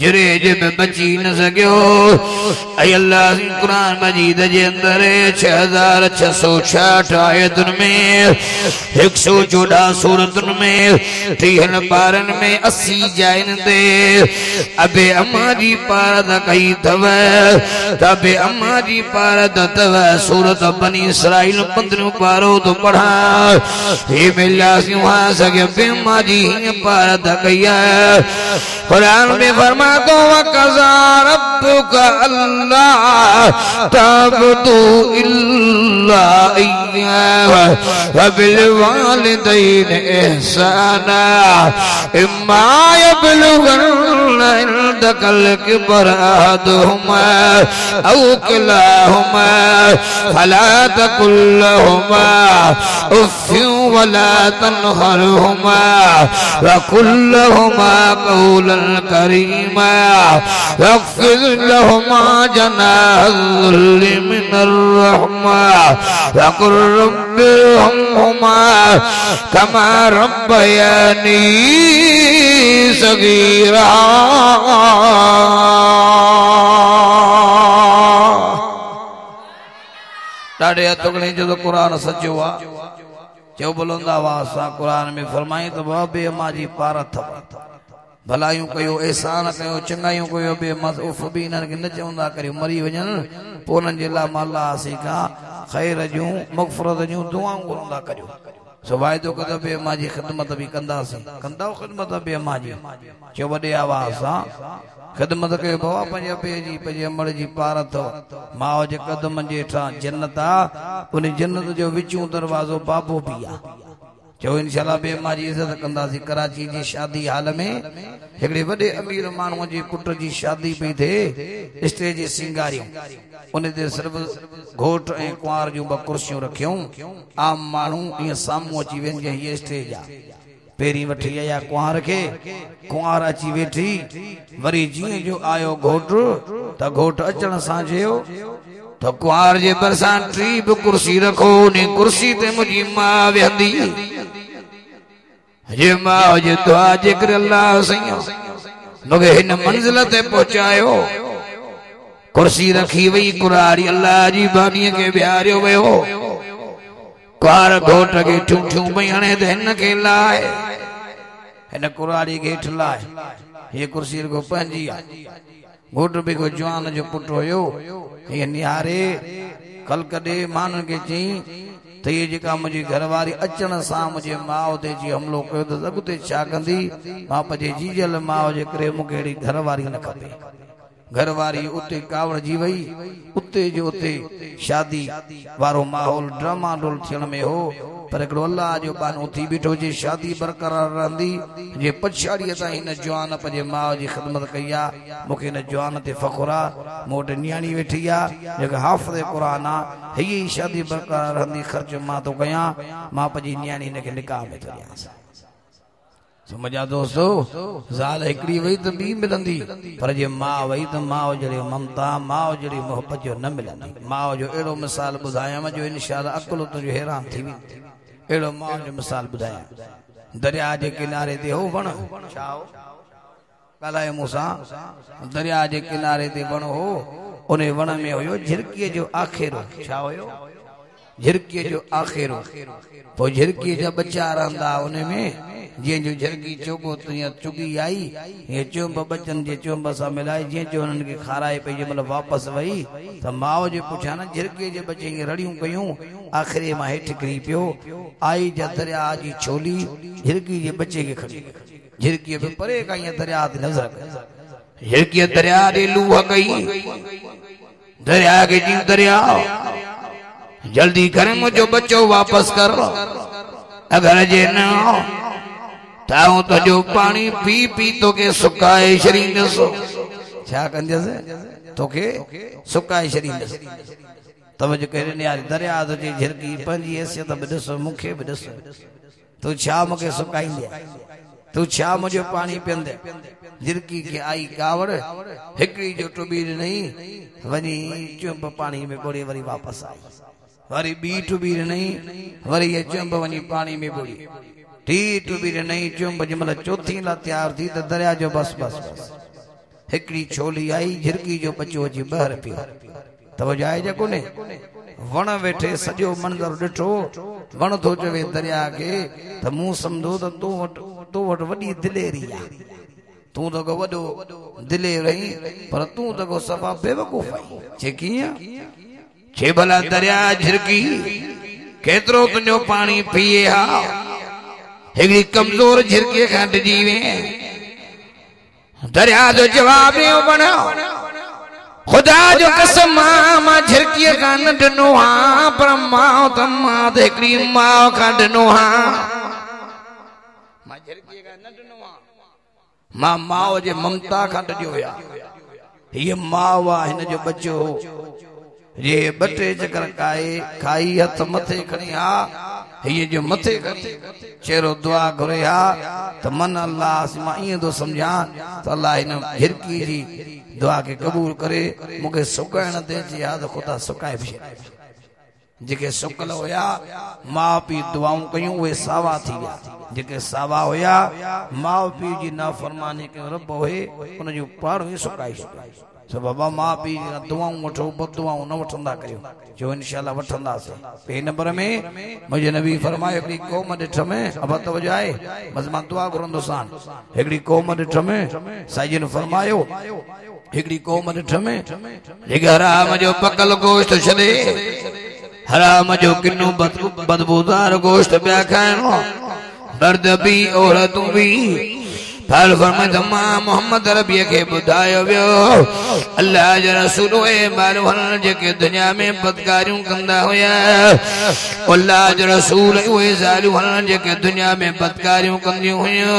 Speaker 2: जुरेज में बची न सकियो। अल्लाह कुरान मजीद जे अंदर 6666 आयतुन में 114 सूरतुन में 30 पारन में 80 जाइन दे अबे अम्मा जी पारद कई थव तबे अम्मा जी पारद तव सूरत बनी इसराइल 15 पारो तो पढ़ा हे मिला सिंहा सके अम्मा जी पारद कईया कुरान में फरमा तो वक़ज़ा रब्बुका अल्लाह तअबुदू इल्ला इय्याहु व बिल वालिदैनि इहसाना इम्मा यबलुगन्ना इंदकल किबरा अहदुहुमा औ किलाहुमा फला तकुल लहुमा उफ़्फिन वला तनहरहुमा व कुल लहुमा क़ौलन करीमा वक़्फ़िज़ लहुमा जनाह ज़ुल्ल मिनर रहमा वक़ुल रब्बिरहमहुमा कमा रब्बयानी सगीरा।
Speaker 1: ॾाढे अतगणे जो कुरान सचो आ जो बुलंद आवाज़ सां कुरान में फरमाई तो बे अम्मा जी पार अथव भलायूं कयो एहसान कयो चंगायूं कयो बे मज़ूफ़ भी इन्हनि खे न चवंदा करियो मरी वञनि पोइ उन्हनि जे लाइ अल्लाह से का ख़ैर जूं मग़फ़िरत जूं दुआऊं घुरंदा करियो। सो वाइदो कदो बे अम्मा जी ख़िदमत भी कंदासीं कंदव ख़िदमत बे अम्मा जी चयो वॾे आवाज़ सां ख़िदमत कयो बाबा पंहिंजे अबे जी पंहिंजे अमड़ जी पार अथव माउ जे कदम जे हेठां जन्नत आ उन जन्नत जो विचूं दरवाज़ो बाबो भी आ जो इंशाअल्लाह बे अम्मा जी इज़त कंदासीं। कराची जी शादी हाल में हिकिड़े वॾे अमीर माण्हूअ जे पुट जी शादी पई थिए स्टेज सिंगारियूं उन ते सिर्फ़ घोट ऐं कुंवार जूं 2 कुर्सियूं रखियूं आम माण्हू ईअं साम्हूं अची वञे हीअ स्टेज आ पेरी वठी आया कुंवार खे कुंवार अची वेठी वरी जीअं जो आयो घोट त घोट अचण सां चयो तो कुंवार जे भरिसां 3 कुर्सी रखो उन कुर्सी ते मुंहिंजी मां वेहंदी जे मां जे दुआ जे करे अल्लाह सैया मूंखे हिन मंज़िल ते पहुचायो कुर्सी रखी वई कुरारी अल्लाह जी बानीअ खे बिहारियो वियो कुंवार घोट खे ठूठियूं पई हणे त हिन खे लाए हिन कुरारी खे हेठि लाए हीअ कुर्सी रुगो पंहिंजी आहे घोट बि को जवान जो पुट हुयो हीअ निहारे कल कॾे माण्हुनि खे चई त ये जेका मुंहिंजी घरवारी अचण सां मुंहिंजे माउ ते जी हमलो कयो त अॻिते छा कंदी मां पंहिंजे जीजल माउ जे करे मूंखे अहिड़ी घरवारी न खपे। घरवारी उते कावड़ जी वई उते जो उते शादी वारो माहौल ड्रामा डोल थियण में हो पर हिकिड़ो अल्लाह जो बानो थी बीठो जे शादी बरक़रार रहंदी जे पछाड़ीअ ताईं हिन जवान पंहिंजे माउ जी ख़िदमत कई आहे मूंखे हिन जवान ते फ़ख़ुर आहे मूं वटि न्याणी वेठी आहे जेका हाफ़िज़ क़ुरान आहे हीअ ई शादी बरक़रार रहंदी ख़र्च मां थो कयां मां पंहिंजी न्याणी हिन खे निकाह में थो ॾियांसि। मुंहिंजा दोस्तो ज़ाल हिकिड़ी वई त ॿी मिलंदी पर जे माउ वई त माउ जहिड़ी ममता माउ जहिड़ी मोहबत जो न मिलंदी। माउ जो अहिड़ो मिसाल ॿुधायां जो इंशाअल्लाह अकुल तुंहिंजो हैरान थी वेंदी अहिड़ो माउ जो मिसाल ॿुधायां दरिया जे किनारे ते हो वण छा हो ॻाल्हायो मूंसां दरिया जे किनारे ते वण हो उन वण में हुयो झिरकीअ जो आखेरो छा हुयो झिरकीअ जो आखेरो पोइ झिरकीअ जा बच्चा रहंदा उन में जे जो झरकी चोगो तिया चुगी आई ये चुंब बचन जे चुंब सा मिलाई जे जो उनन के खाराए पे जे मतलब वापस वई त माओ जे पुछा ना झरके जे बचे के रड़ियूं कयूं आखिरी मा हेठ करी पियो आई जा दरिया जी छोली झरकी जे बचे के खड़ी झरकी पे परे का ये दरिया ते नजर झरकी दरिया दे लूह गई दरिया के जी दरिया जल्दी कर मुझो बच्चो वापस कर अगर जे न ताऊ तो जो पानी पी पी तो के सुकाए शरीर सो छा कंदे से तो के सुकाए शरीर तब जो कह ने यार दरिया तो जे झरकी पंजी ऐसे तब दसो मुखे भी दसो तू छा मुके सुकाईंदे तू छा मुझो पानी पिंदे झरकी के आई कावड़ हिकड़ी जो टुबीर नहीं वनी चुंब पानी में बोड़ी वरी वापस आई वरी बी टुबीर नहीं वरी ये चुंब वनी पानी में बोड़ी टी टुबीर नहीं चुंब जमल चौथी ला तैयार थी तो दरिया जो बस बस बस हिकड़ी छोली आई झरकी जो बचो जी बहर पियो तब जाए जको ने वण वेठे सजो मंजर डिठो वण थो चवे दरिया के त मूं समझो त तू वट वडी दिलेरी आ तू तो को वडो दिले रही पर तू तो को सफा बेवकूफ आई जे किया छे भला दरिया झरकी केतरो तुझो पानी पिए हा हिकड़ी कमजोर झरकी खंड जीवे दरिया जो जवाब नहीं बनो खुदा जो कसम मां झरकी का न डनो हा पर मां तमा ते हिकड़ी मां का डनो हा मां झरकी का न डनो हा मां माओ जे ममता का डजो या ये मावा हिन जो बच्चो ये बटे चकर खाई हथ मथे खणी हा ये जो मथे खणी चेहरो दुआ घुरे हा त मन अल्लाह मां ईअं थो समझां त अल्लाह हिन झरकी जी दुआ के कबूल करे मूंखे सुकाइण दे जी हा त ख़ुदा सुकाए बि जेके सुकल हुया माउ पीउ दुआऊं कयूं उहे सावा थी विया जेके सावा हुया माउ पीउ जी नाफरमानी कयो रब होए उन जूं पाड़ूं ई सुकाई सो बाबा माउ पीउ दुआऊं वठो बदुआऊं न वठंदा करियो जो इंशाअल्लाह वठंदासीं ॿिए नंबर में मुंहिंजे नबी फरमायो हिकिड़ी क़ौम ॾिठ में अब तवजो आहे बस मां दुआ घुरंदोसां हिकिड़ी क़ौम ॾिठ में साईं ने फरमायो हिकिड़ी क़ौम ॾिठ में जेके हराम जो पकल गोश्त छॾे हराम जो किनो बदबूदार गोश्त पिया खाइणो दर्द भी औरतूं भी फल फरमाए मां मोहम्मद रबी के बुधायो वियो अल्लाह जे रसूल ए माण्हू जेके दुनिया में बदकारियूं कंदा हुया अल्लाह जे रसूल उहे ज़ालियूं जेके दुनिया में बदकारियूं कंदियूं हुयूं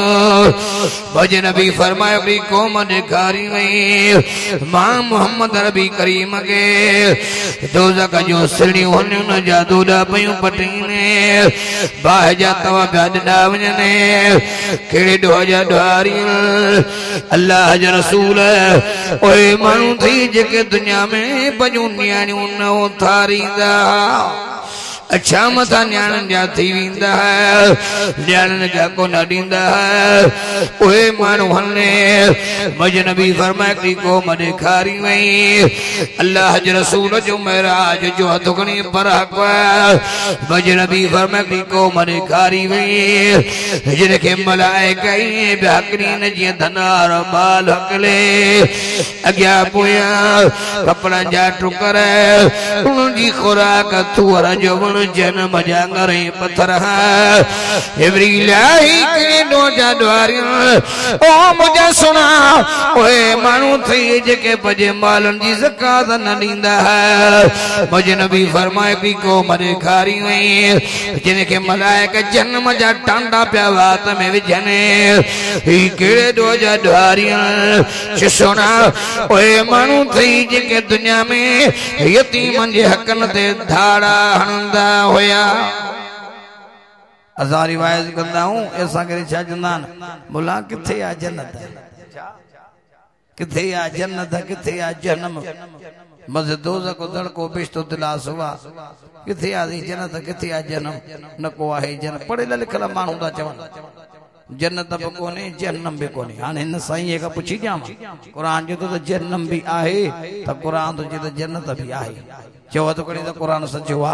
Speaker 1: मुंहिंजे नबी फरमायो हिकिड़ी क़ौम ॾेखारी वई मां मोहम्मद रबी करीम के दोज़ख जूं सिड़ियूं हुयूं न जादूडा पयूं पटीने बाह जा तवा पिया ॾिना वञनि कहिड़े ॾोह जा ॾोहारी अल्लाह जा रसूल ओए माण्हू थी जेके दुनिया में पजूं नियाणियूं न उथारींदा अच्छा मथा न्याणन जा थी वेंदा न्याणन जा को न ॾींदा ओए माण्हू हलने मुंहिंजे नबी फरमाए हिकिड़ी क़ौम ॾेखारी वई अल्लाह जे रसूल जो महराज जो हथ खणी परहक मुंहिंजे नबी फरमाए हिकिड़ी क़ौम ॾेखारी वई जिनखे मलाइका ॿिया हिकिड़ी जीअं धनार बाल हकले अॻियां पोयां कपड़नि जा टुकर उन्हनि जी खुराक थूअर जो वण जन्म जांगर पत्थर एवरी लाई के नो जादवारियां ओ मुझे सुना ओए मानू थी जेके बजे मालन जी ज़कात न ॾींदा मुझे नबी फरमाए भी को मरे खारी हुई जिनके मलाइका जन्म जा टांडा पिया वात में विझने ही केड़े दो जादवारियां सुना ओए मानू थी जेके दुनिया में यतीमन जे हकन ते धाड़ा हणंदा होया अज़ारी वाइज कंदा हूं ऐसा करे छा चंदान मुला किथे आ जन्नत किथे आ जन्नत किथे आ जन्नम बस दोज़ख को दड़को बिश्तो दिलास हुआ किथे आ जन्नत किथे आ जन्नम न को आहे जन्नत पढ़ियल लिखियल माण्हू था चवनि जन्नत भी कोन्हे जन्नम भी कोन्हे हाणे हिन साईं खां पुछी ॾियां क़ुरान जो त जन्नम भी आहे त क़ुरान तो चए त जन्नत भी आहे चवा तो कड़ी तो कुरान सच्चो वा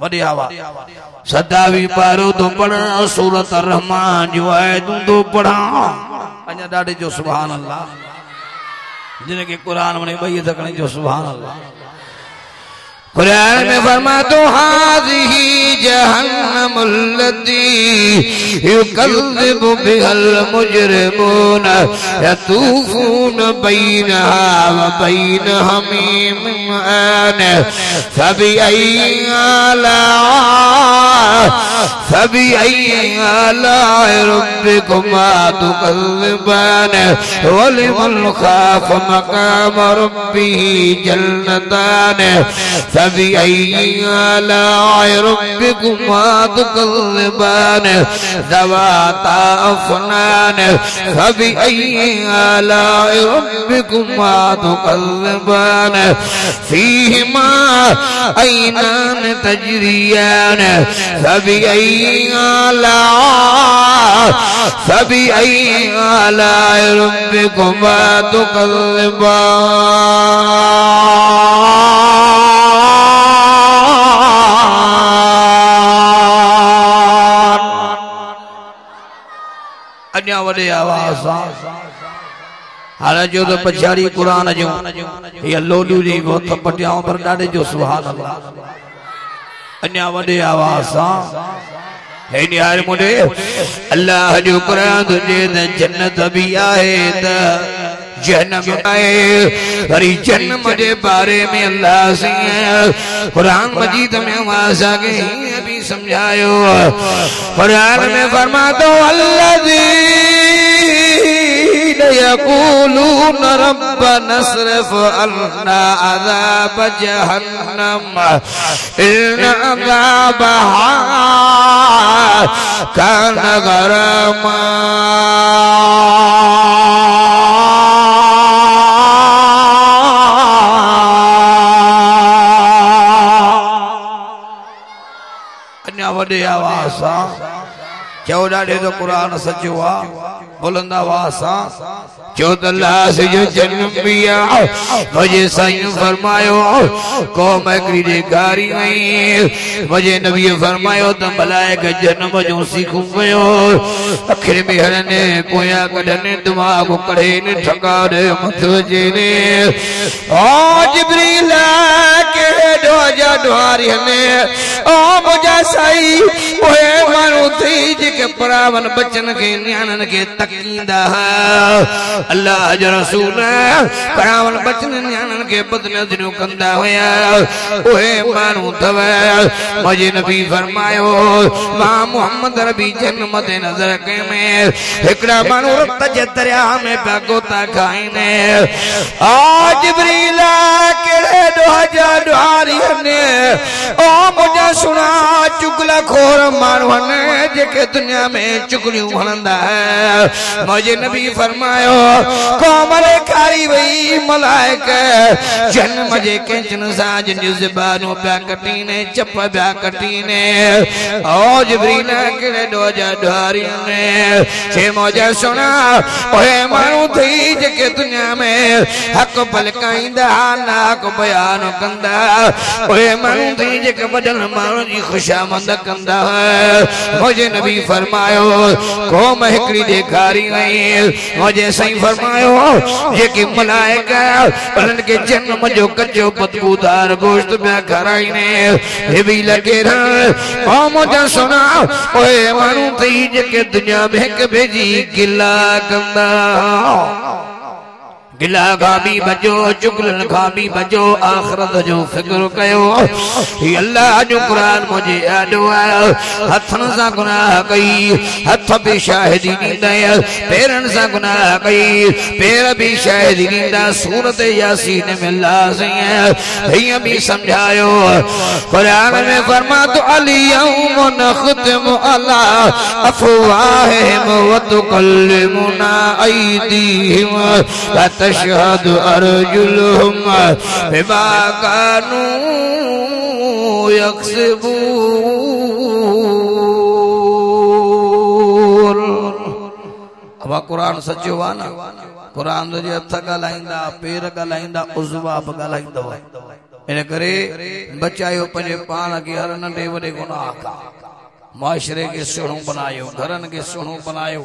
Speaker 1: बढ़िया वा
Speaker 2: 27 पारो तो पढ़ा सूरत रहमान जो है तू तो पढ़ा
Speaker 1: अञा ॾाढे जो सुभान अल्लाह जिन्हें के कुरान में भई तकने जो सुभान अल्लाह
Speaker 2: कुरान में फरमा तो हाज़िही जहन्नमुल्लती युकज़्ज़िबु बिहल मुजरिमून यतूफून बैनहा व बैन हमीमिन आन फबिअय्यि आलाइ रब्बिकुमा तुकज़्ज़िबान वलिमन खाफ मकाम रब्बिही जन्नतान फबिअय्यि आलाइ रब्बिकुमा तुकज़्ज़िबान ज़वाता अफ़नान फबिअय्यि आलाइ रब्बिकुमा तुकज़्ज़िबान फ़ीहिमा ऐनान तजरियान फबिअय्यि आलाइ रब्बिकुमा तुकज़्ज़िबान
Speaker 1: अञा वॾे आवाज़ सां हाणे जो तो पछाड़ी कुरान जो ये लोलू जी बहुत पटियाऊं पर ॾाढे जो सुभान अल्लाह अञा वॾे आवाज़ सां हे यार मुंडे
Speaker 2: अल्लाह जो कुरान तुझे त जन्नत भी आहे त जहन्नम आहे वरी जन्नम जे बारे में अल्लाह से कुरान मजीद में वासा के भी समझायो कुरान में फरमातो अल्लज़ीना यक़ूलून रब्बना अस्रिफ अन्ना अज़ाब जहन्नम इन्न अज़ाबहा कान गरमा
Speaker 1: वॾे आवाज़ सां चओ ॾाढे तो कुरान सचो आ बुलंद आवाज़ सां
Speaker 2: चो त अल्लाह से जो जन्म भी आ मुझे साईं फरमायो कौम हिकिड़ी ॾेखारी वई मुझे नबी फरमायो त मलाइका जन्म जो सीखूं पियो अखिर में हणने पोयां कढने दिमाग़ कढे ठकारे मथ वजेने ओ जिब्रील के डोजा डोहारी हने ओ मुझा साईं ओए माण्हू थी जेके परावन बचन के न्याणन के तकींदा अल्लाह जो रसूल परावन बचन न्याणन के बदनज़रियूं कंदा हुया ओए माण्हू अथव मुझे नबी फरमायो मां मोहम्मद रबी जन्म ते नज़र कई में हिकड़ा माण्हू रत जे दरिया में पिया गोता खाइनि ओ जिब्रील कहिड़े ॾोह जा ॾोहारी आहिनि ओ मुंहिंजा सुणा चुगला खोर माण्हू आहिनि जेके दुनिया में चुगलियूं हणंदा मुझे नबी फरमायो कौम ॾेखारी वई मलाइका जन्म जे कंचन सां जिन ज़बानूं पिया कटीने चप पिया कटीने ओ जिब्रील कहिड़े ॾोह जा ॾोहारी आहिनि छे मौजा सुणा ओए माण्हू थी जेके दुनिया में हक़ पलकाईंदा ना हक़ बयान कंदा ओए माण्हू थी जेके वॾनि माण्हुनि जी ख़ुशामद कंदा मुझे नबी फरमायो कौम हिकिड़ी ॾेखारी वई मुझे साईं फरमायो जेके मलाइका उन्हनि के जन्म जो कचो बदबूदार गोश्त पिया खाराइनि हे बि लॻे कौम जा सुणा ओए माण्हू थी जेके दुनिया में हिक ॿिए जी गिला कंदा गिला खां बि बचो चुगलन खां बि बचो आख़िरत जो फिक्र कयो ही अल्लाह जो कुरान मुझे यादि आयो हथन सां गुनाह कई हथ भी शाहिदी ॾींदा पेरनि सां गुनाह कई पेर भी शाहिदी ॾींदा सूरत यासीन में अल्लाह साईं हीअं बि सम्झायो कुरान में फरमातो अल-यौम नख़्तिमु अला अफ़वाहिहिम व तुकल्लिमुना ऐदीहिम तशहदु अर्जुलुहुम बिमा कानू यक्सिबून
Speaker 1: अब कुरान सच्चो आ ना कुरान जे हथ ॻाल्हाईंदा पेर ॻाल्हाईंदा उज़वा बि ॻाल्हाईंदव इन करे बचायो पंहिंजे पाण खे हर नंढे वॾे गुनाह खां माशरे के सुणो बनायो घरन के सुणो बनायो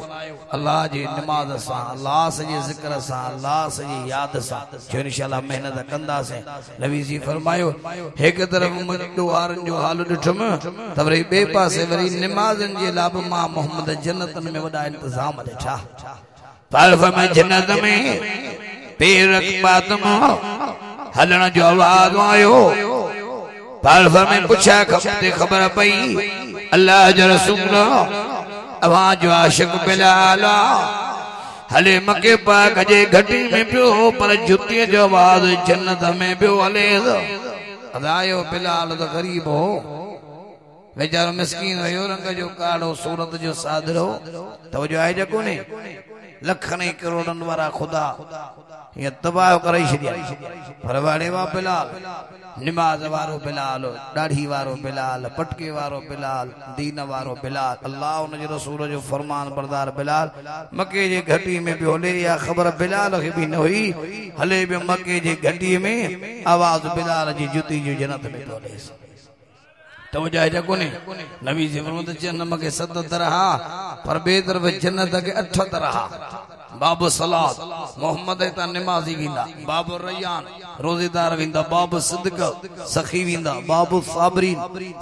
Speaker 1: अल्लाह जी नमाज सां अल्लाह जे जिक्र सां अल्लाह जी याद सां जो इंशाअल्लाह मेहनत कंदा से नबी जी फरमायो एक तरफ दुआरन जो हाल ॾिठम त वरी बे पासे वरी नमाजन जे लाभ मां मोहम्मद जन्नतन में वॾा इंतजाम ॾिठा तारफ में जन्नत में पेर पातम हलण जो आवाज आयो तारफ में पुछा खबर पई अल्लाह जो रसूल अवां जो आशिक बिलाल हले मके पाक जे घटी में पियो पर जुती जो आवाज जन्नत में पियो हले अदायो बिलाल तो गरीब हो बेचारो मिस्कीन हुयो रंग जो काड़ो सूरत जो सादरो तवजो आहे जको ने लखन करोड़न वारा खुदा ये तबाह करे छडिया पर वाड़े वा बिलाल नमाज वारो बिलाल दाढ़ी वारो बिलाल पटके वारो बिलाल दीन वारो बिलाल अल्लाह उन जो रसूल जो फरमान बरदार बिलाल मक्के जे घटी में भी हले या खबर बिलाल के भी न हुई हले भी मक्के जे घटी में आवाज बिलाल जी जुती जो जन्नत में बोले तो जाए जको ने नबी जी फरमाते जन्नत के 7 तरह पर बे तरफ जन्नत के 8 तरह बाबू सलात मोहम्मद ता नमाजी विंदा बाबू रैयान रोजेदार विंदा बाबू सिद्दीक सखी विंदा बाबू साबरीन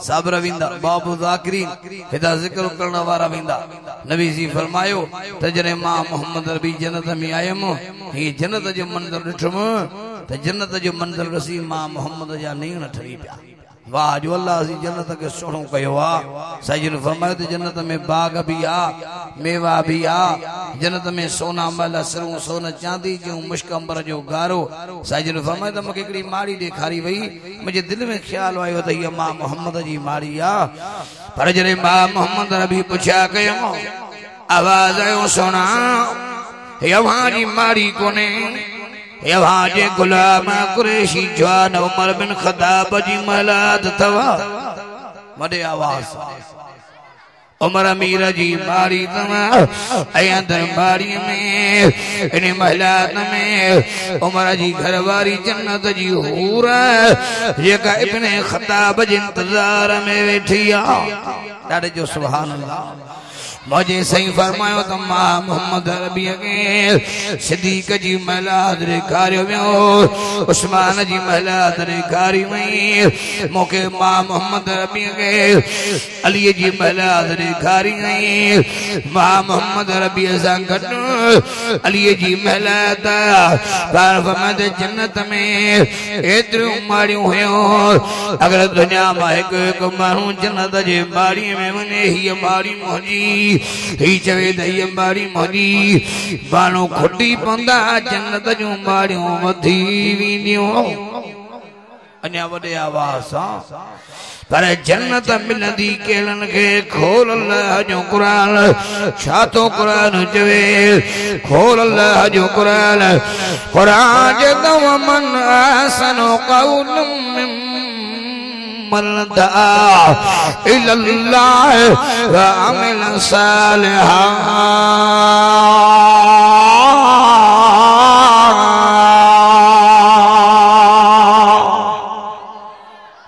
Speaker 1: साबर विंदा बाबू जाकिरीन हिदा जिक्र करने वाला विंदा नबी जी फरमायो त जने मां मोहम्मद रबी जन्नत में आयम ही जन्नत जो मंजर ॾिठम त जन्नत जो मंजर रसी मां मोहम्मद जा नहीं न ठरी पिया वाह जो अल्लाह जी जन्नत के सुणो कयो आ सजन फरमायो त जन्नत में बाग भी आ मेवा भी आ जन्नत में सोना मल सरु सोना चांदी जो मुश्कंबर जो गारो सजन फरमायो त मूंखे हिकिड़ी माड़ी ॾेखारी वई मुंहिंजे दिलि में ख्याल आयो त हीअ मां मोहम्मद जी माड़ी आ पर जॾहिं मां मोहम्मद रबी पुछा कयमि आवाज़ आयो सोना हीअ जी माड़ी कोने ये गुलाम कुरैशी जवान उमर बिन खत्ताब जी महलात थवा वडे आवाज उमर अमीर जी मारी तवा अया दरबारी में इन महलात में उमर जी घरवारी जन्नत जी हूर जेका इब्ने खत्ताब जे इंतजार में वेठी आ ॾाढे जो सुभान अल्लाह मुझे सही फरमायो त मां मोहम्मद रबी के सिद्दीक जी महलात ॾेखारियो वियो उस्मान जी महलात ॾेखारी वई मूंखे मां मोहम्मद रबी के अली जी महलात ॾेखारी वई मां मोहम्मद रबी सां गॾु अली जी महलात फरमाद जन्नत में एतिरियूं माड़ियूं हुयूं अगर दुनिया मां हिकु माण्हू जन्नत जे माड़ी में वञे हीअ माड़ी मुंहिंजी ही चवे त हीअ माड़ी मुंहिंजी बाणो खुटी पवंदा जन्नत जूं माड़ियूं वधी वेंदियूं अञा वॾे आवाज़ सां पर जन्नत मिलंदी केरनि खे खोल अल्लाह जो क़ुरान छा तो क़ुरान चवे खोल अल्लाह जो क़ुरान क़ुरान जो मन आसनो क़ौलम मन दआ इल्लल्लाह व अमिल सालिहा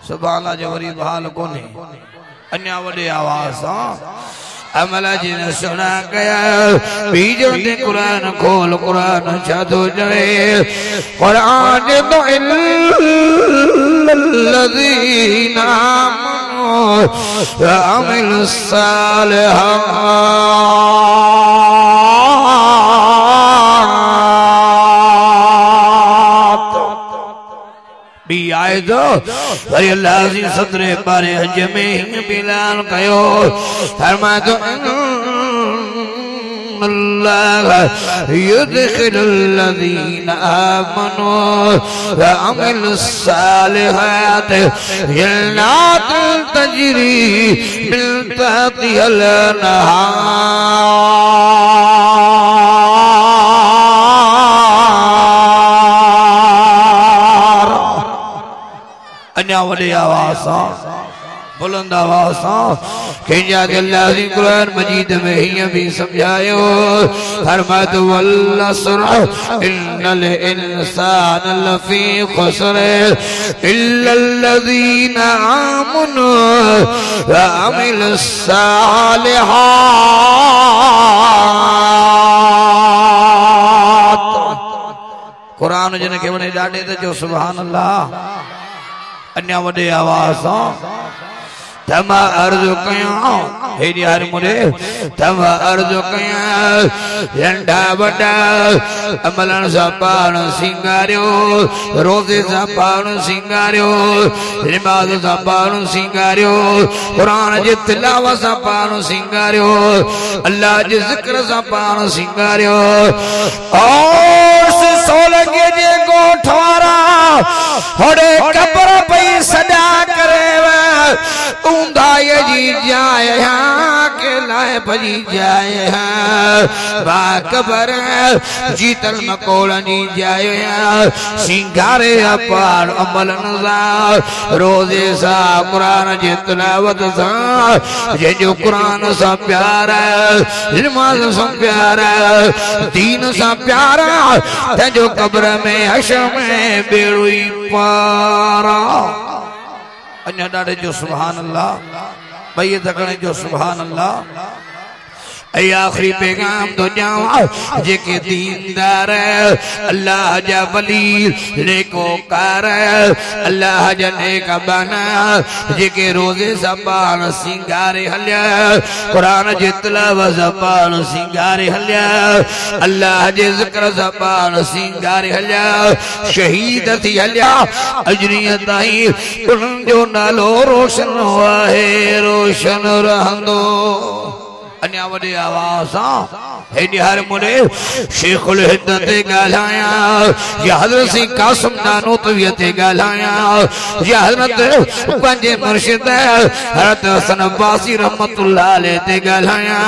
Speaker 1: सुभान जो वरी हाल कोने अन्या वडे आवाज सां अमल जिन सुना कया बीजो ते कुरान खोल कुरान छा तो चवे कुरान तो इल्लल्लज़ीना आमनू व अमिलुस सालिहात भी आए तो वरी अल्लाह जी सदरे बारे हज में बिलाल कयो फरमाया तो अल्लाह युदखिलुल्लज़ीना आमनू व अमिलुस सालिहात जन्नातुन तजरी मिन तहतिहल अन्या वडे आवाज सां बुलंद आवाज सां
Speaker 2: किंजा अल्लाह जी कुरान मजीद में ही भी समझायो फरमात वल्लस्र इन्नल इंसान लफी खुस्र इल्लल्लज़ीना आमनु व अमिलुस सालिहात कुरान जिन के वने ॾाढे त जो सुभान अल्लाह अन्या वॾे आवाज़ सां तमा अर्ज़ु कयां हेॾी हर मुरे तमा अर्ज़ु कयां नंढा वॾा अमलन सां पाण सिंगारियो रोज़े सां पाण सिंगारियो निमाज़ सां पाण सिंगारियो क़ुरान जे तिलावत सां पाण सिंगारियो अल्लाह जे ज़िक्र सां पाण सिंगारियो और सोलंगे जे गोठ वारा होड़े कब्र पई सदा करे ऊंदाई जी जाए के लाए भजी जाए बा कबर जीतल मकोड़न जी जाए सिंगारे पार अमल नज़ा रोज़े सा कुरान जी तिलावत सा जे जो कुरान सा प्यार नमाज सा प्यार दीन सा प्यार ते जो कब्र में हशर में बेड़ुई पारा अन्या ॾाढे जो सुभान अल्लाह भई तकड़े जो सुभान अल्लाह ऐ आखिरी पैगाम तो जावा जेके दीनदार अल्लाह जा वली नेकोकार अल्लाह जा नेक बना जेके रोज़े सा पाण सिंगारे हलिया कुरान जे तिलावत सा पाण सिंगारे हलिया अल्लाह जे ज़िक्र सा पाण सिंगारे हलिया शहीद थी हलिया अजरीअ ताईं उन्हनि जो नालो रोशन आहे रोशन रहंदो अन्या वॾे आवाज़ सां हेॾी हर मुरे शेखुल हिंद ते ॻाल्हाया या हज़रत सी कासिम नानोतवी ते ॻाल्हाया या हज़रत पंहिंजे मुर्शिद हज़रत हसन अब्बासी रहमतुल्लाह अलैह ते ॻाल्हाया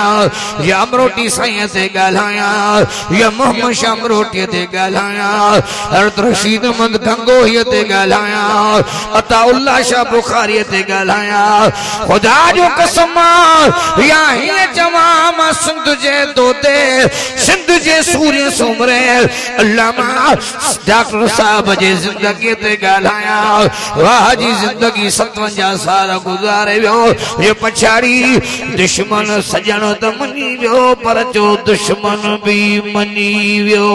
Speaker 2: या अमरोटी साईं ते ॻाल्हाया या मोहम्मद शाह अमरोटी ते ॻाल्हाया हज़रत रशीद अहमद गंगोही ते ॻाल्हाया अताउल्लाह शाह बुखारी ते ॻाल्हाया खुदा जो कसम या हीअ जवाम सिंध जे दोते सिंध जे सूर्य सुमरे अल्लामा डॉक्टर साहब जे जिंदगी ते ॻाल्हाया वाह जी जिंदगी 57 साल गुज़ारे वियो ये पछाड़ी दुश्मन सजण त मनी वियो पर जो दुश्मन भी मनी वियो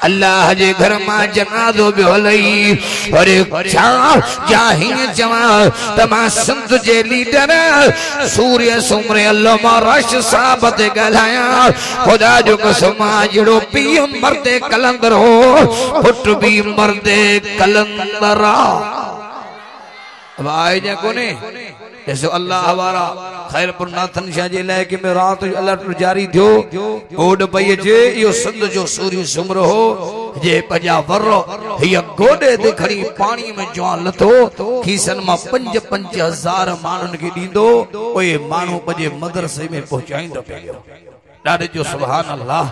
Speaker 2: अल्लाह जे घर मां जनाज़ो भी हलई और जाही जवा तमा सिंध जे लीडर सूर्य सुमरे अल्लामा रश साहब ते ॻाल्हाया खुदा जो कसम जहिड़ो पीउ मर्दे कलंदर हो पुट भी मर्दे कलंदर अब आए जा कोने जैसे अल्लाह वारा खैरपुर नाथन शाह जे इलाइके में रात अलर्ट जारी थियो गोड पई जे यो सिंध जो सूर्य सुमरो हो जे पंजा वर्रो हिय गोडे ते खड़ी पानी में जवान लथो खीसन मां 5-5 हज़ार माण्हुनि खे ॾींदो ओए माण्हू पंहिंजे मदरसे में पहुचाईंदो पियो ॾाढे जो सुभान अल्लाह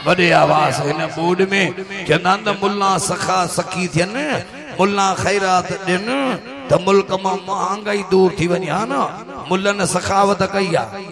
Speaker 2: वॾे आवाज़ हिन बोर्ड में चवंदा त मुल्ला सखा सखी थियनि मुल्ला खैरात ॾियनि त मुल्क मां महांगाई दूर थी वञे हा न मुल्लनि सखावत कई आहे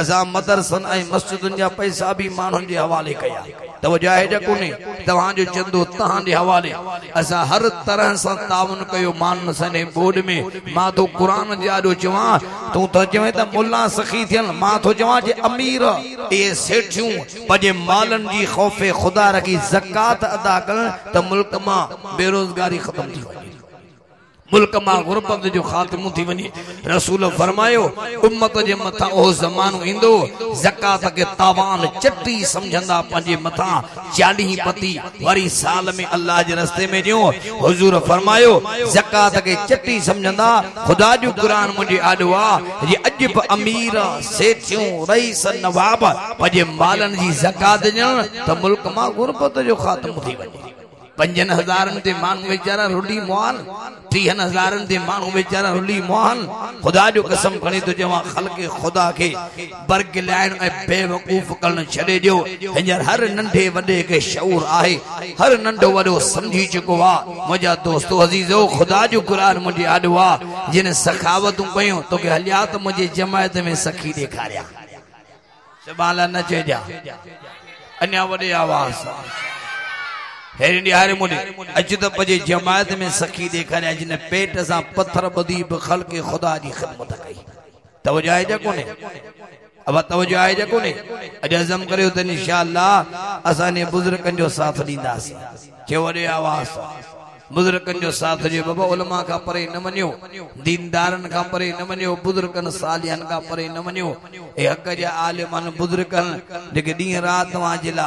Speaker 2: असां मदरसनि ऐं मस्जिदुनि जा पैसा भी माण्हुनि जे हवाले कया तवजो आहे जा कोन्हे तव्हांजो चंदो तव्हांजे हवाले असां हर तरह सां ताउन कयो मान सने बोर्ड में मां तो क़ुरान जाॾो चवां तूं त चवे त मुल्ला सखी थियनि मां थो चवां जे अमीर इहे सेठियूं पंहिंजे मालनि जी ख़ौफ़े ख़ुदा रखी ज़कात अदा कनि त मुल्क मां बेरोज़गारी ख़त्म थी वञे मुल्क मां गुरबत जो खात्मो थी वञे रसूल फरमायो उम्मत जे मथा ओ ज़मानो ईंदो ज़कात के तावान चटी समझंदा पंहिंजे मथा 40 पति वरी साल में अल्लाह जे रस्ते में ॾियो हुजूर फरमायो ज़कात के चटी समझंदा खुदा जो कुरान मुंहिंजे आॾो आहे जे अॼु बि अमीर सेठियूं रईस नवाब पंहिंजे मालनि जी ज़कात ॾियनि त मुल्क मां गुरबत जो खात्मो थी वञे 5,000 ते मानू बेचारा रुली मोहन 30,000 ते मानू बेचारा रुली मोहन खुदा जो कसम खणी तो जवा खल्के खुदा के बर्ग लाइन ए बेवकूफ करण छड़े दियो हिंजर हर नंढे वडे के शऊर आहे हर नंढो वडो समझी चुको वा मुजा दोस्तो अजीजो खुदा जो कुरान मुझे आडवा जिन सखावतूं कयो तो के हलियात मुझे जमायत में सखी दिखारिया सुभान न चेजा अन्या वडे आवाज हेरी हारे मुझे अज तो पजे जमायत में सखी दिखारिया जिन पेट सा पत्थर बदी बखल के खुदा की खिदमत कई तवज्जो है जा कोने अब तवज्जो है जा कोने अज अज़म करियो त इंशाअल्लाह असाने बुजुर्गन जो साथ दींदासी चवड़े आवाज बुजुर्गन जो साथ जो बाबा उलमा का परे न मनियो दीनदारन का परे न मनियो बुजुर्गन सालियन का परे न मनियो ए हक जा आलिमन बुजुर्गन जेके दी रात वाजिला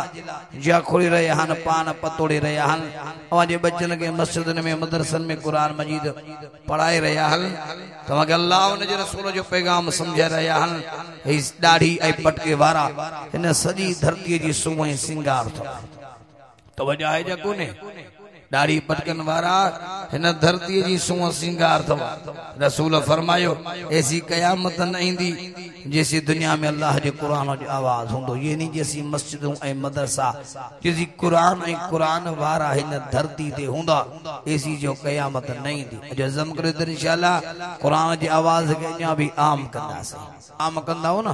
Speaker 2: जा खोली रहे हन पान पतोड़े रहे हन अवाजे बच्चन के मस्जिदन में मदरसन में कुरान मजीद पढ़ाए रहे हन तमा के अल्लाह उन जे रसूल जो पैगाम समझ रहे हन इस दाढ़ी ए पटके वारा इन सजी धरती जी सुमय सिंगार तो वजह है जा कोने दाढ़ी पटकन वारा हिन धरती जी सुह सिंगार थव रसूल फरमायो ऐसी कयामत न इंदी जैसी दुनिया में अल्लाह जे कुरान जो आवाज होंदो ये नहीं जैसी मस्जिदों ए मदरसा जैसी कुरान वारा हिन धरती ते होंदा ऐसी जो कयामत न इंदी जो जम करे त इंशाअल्लाह कुरान जी आवाज के अञा भी आम कंदासीं आम कंदा हो ना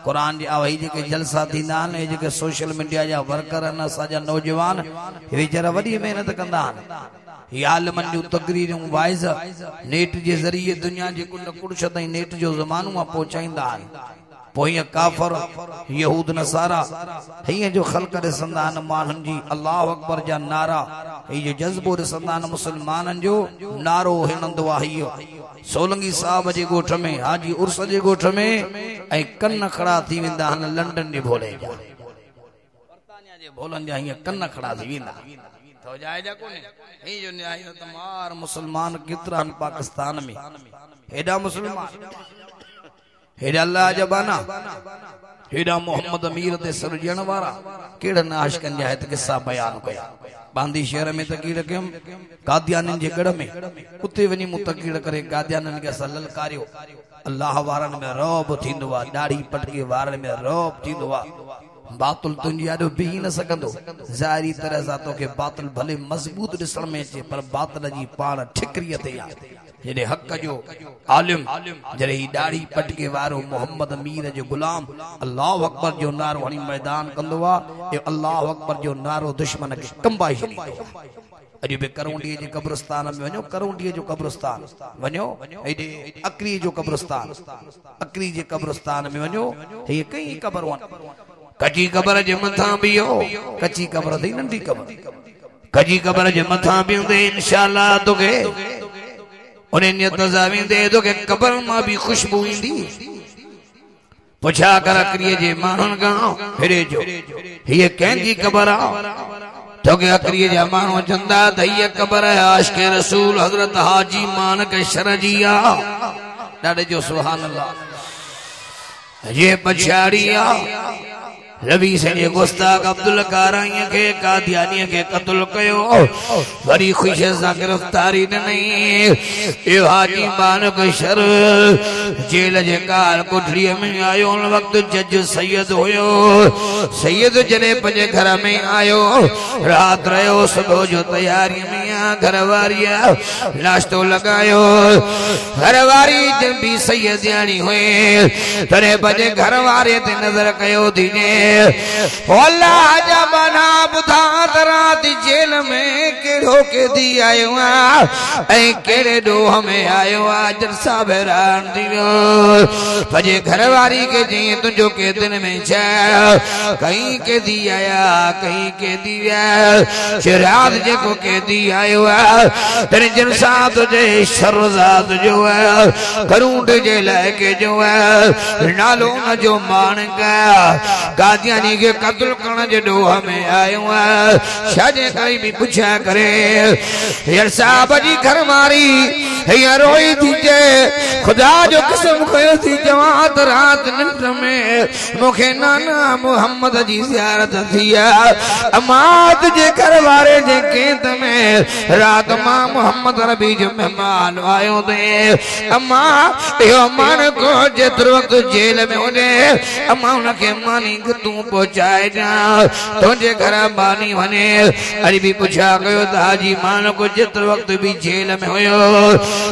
Speaker 2: कुरान जी आवाज जेके जलसा थींदा आहिनि जेके सोशल मीडिया जा वर्कर आहिनि असांजा नौजवान वीचारा वॾी महिनत कंदा आलिमन जो तकरीरूं वाइज़ नेट जे ज़रिए दुनिया जे कुल कुड़श ताईं नेट जो ज़मानो पहुचाईंदा आहिनि पोइ हीअं काफ़र यहूद नसारा हीअं जो ख़ल्क़ ॾिसंदा आहिनि माण्हुनि जी अल्लाह अकबर जा नारा हीअ जो जज़्बो ॾिसंदा आहिनि मुस्लमाननि जो नारो हिणंदो आहे हीअ सोलंगी साहब जे ॻोठ में हाजी उर्स जे ॻोठ में ऐं कन खड़ा थी वेंदा आहिनि लंडन जे भोले जा बर्तानिया जे भोलनि जा हीअं कन खड़ा थी वेंदा तो जायजा कोने ही जो न्याय तमार मुसलमान कितरा पाकिस्तान में हेडा मुसलमान हेडा अल्लाह जबाना हेडा मोहम्मद अमीर ते सरजण वारा केड़ नाश कन जाए त किस्सा बयान कया बांदी शहर में तकीड़ कयम कादियानन जे गढ़ में उते वनी मुतकीड़ करे कादियानन के असां ललकारियो अल्लाह वारन में रौब थींदो आ दाढ़ी पटके वारन में रौब थींदो आ बातुल तुंहिंजी आॾो बीह न सघंदो ज़ाहिरी तरह सां तोखे बातल भले मज़बूत ॾिसण में अचे पर बातल जी पाण ठिकरीअ ते आहे जॾहिं हक़ जो आलिम जॾहिं ही दाढ़ी पटके वारो मोहम्मद अमीर जो गुलाम अल्लाह अकबर जो नारो हणी मैदान कंदो आहे अल्लाह अकबर जो नारो दुश्मन खे कंबाए छॾींदो आहे अॼु बि करौंडीअ जे कब्रिस्तान में वञो करौंडीअ जो कब्रिस्तान वञो हेॾे अकरी जो कब्रिस्तान अकरी जे कब्रिस्तान में वञो हे कई क़बरूं आहिनि कची कबर जे मथा बियो कची कबर थी नंढी कबर कची कबर जे मथा बिंदे इंशाअल्लाह तोखे उन नियत जाविंदे तोखे कबर मां भी खुशबू ईंदी पुछा कर अकरीअ जे माण्हुनि खां हेॾे जो हीअ कंहिंजी कबर आहे तोखे अकरीअ जा माण्हू चवंदा त हीअ कबर आहे आशिक़ रसूल हज़रत हाजी मानक शर जी आहे ॾाढे जो सुभान अल्लाह ये पछाड़ी आहे रवि से गुस्ताख अब्दुल काराई के कादियानी के कत्ल कयो बड़ी खुशी से गिरफ्तारी नहीं ए हाजी मानक शर जेल जे काल कोठरी में आयो उन वक्त जज सैयद होयो सैयद जने पंजे घर में आयो रात रहो सुबह जो तैयारी में घरवारी नाश्तो लगायो घरवारी जब भी सैयद यानी हुए तने पंजे घरवारे ते नजर कयो दीने बना बुधा रात जेल में केड़ो के दी आयो केड़े डो हमें आयो जलसा बहरान दियो पजे घरवारी के जी तुझो के दिन में कहीं के दी आया कहीं के दी रात जेको के दी आया आयो है तेरे जलसा तुझे शर्रजात जो है करूंड जे लेके जो है नालो न जो मान गया कादियानी के कत्ल करने जे डो हमें आयो है शाजे कहीं भी पूछा करे यार साहब जी घर मारी यार रोई थी जे खुदा जो कसम खयो थी जमात रात निंद में मुखे नाना मोहम्मद जी ज़ियारत थिया अमाद जे घर वारे जे केंत में रात मां मोहम्मद रबी जो मेहमान आयो दे अम्मा यो मान को जेतर वक्त जेल में होने अम्मा उनके मानी तू पहुंचाए जा तुझे घर बानी वने अरे भी पूछा गयो त हाजी मान को जेतर वक्त भी जेल में होयो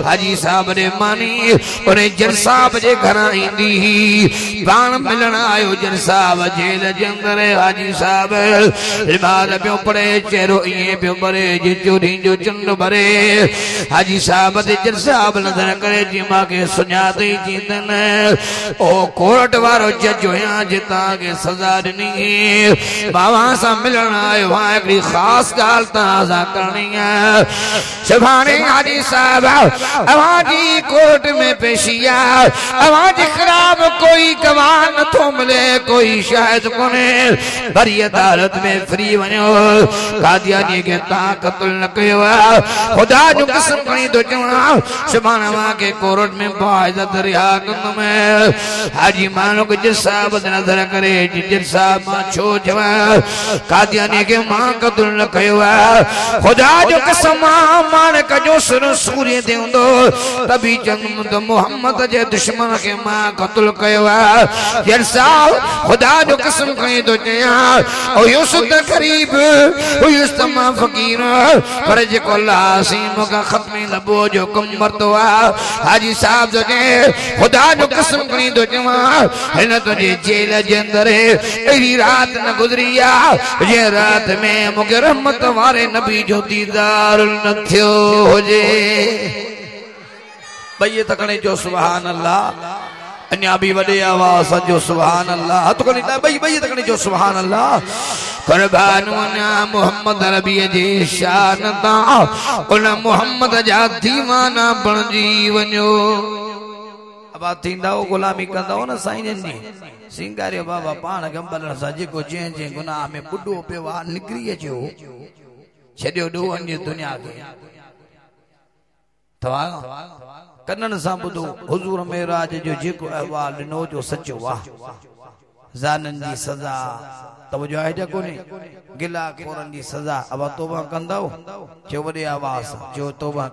Speaker 2: हाजी साहब ने मानी और जन साहब जे घर इंदी पान मिलन आयो जन साहब जेल जे अंदर हाजी साहब रिमाल पियो पड़े चेहरो ये पियो बरे जे चोरी जो चंद बरे हाजी साहब दे जन साहब नजर करे जी मां के सुञाते जींदन ओ कोर्ट वारो जज होया जिता के सजा दिनी बाबा सा मिलन आयो वहां एक खास गाल ताजा करनी है सुभाने हाजी साहब अवाजी कोर्ट में पेशिया अवाज खराब कोई गवाह न तो मिले कोई शायद कोने भरी अदालत में फ्री वनो कादियानी के ताकतुल न कयो खुदा जो कसम खणी तो चवा सुभान अल्लाह के कोर्ट में बाइज्जत रिहा कंद में हाजी मानो के जिस साहब नजर करे जिस साहब मां छो जवा कादियानी के मां कतुल न कयो खुदा जो कसम मान कजो सुर सूर्य देंदो तभी जन्म मोहम्मद जे दुश्मन के मां कत्ल कयो यार साहब खुदा जो कसम खणी तो चया ओ यूसुफ करीब ओ यूसुफ मा फकीर पर जे को लासीम का खत्म लबो जो कमर तो हाजी साहब जो ने खुदा जो कसम खणी तो चवा इन तो जे जेल जे अंदर एही रात न गुजरिया जे रात में मुके रहमत वारे नबी जो दीदार न थियो होजे
Speaker 1: भई तकने जो सुभान अल्लाह अन्या भी वडे आवाज जो सुभान अल्लाह हथ को नहीं भई तकने जो सुभान अल्लाह
Speaker 2: कुर्बान वना मोहम्मद रबी जी शान ता उन मोहम्मद जा दीवाना बणजी वञो
Speaker 1: अब थींदा गुलामी कंदा न साईं जी सिंगारियो बाबा पान गंबल सा जेको जे जे गुनाह में बुड्ढो पियो आ निकरी अचो छडियो डोहन जी दुनिया के तवा कन्नन सां ॿुधो हुजूर मेराज जो जेको अहवाल ॾिनो जो सचो वाह ज़ानन जी सज़ा तवजो आहे जा कोने गिला कोरन जी सज़ा अब तौबा कंदव जो वॾे आवाज़ जो तौबा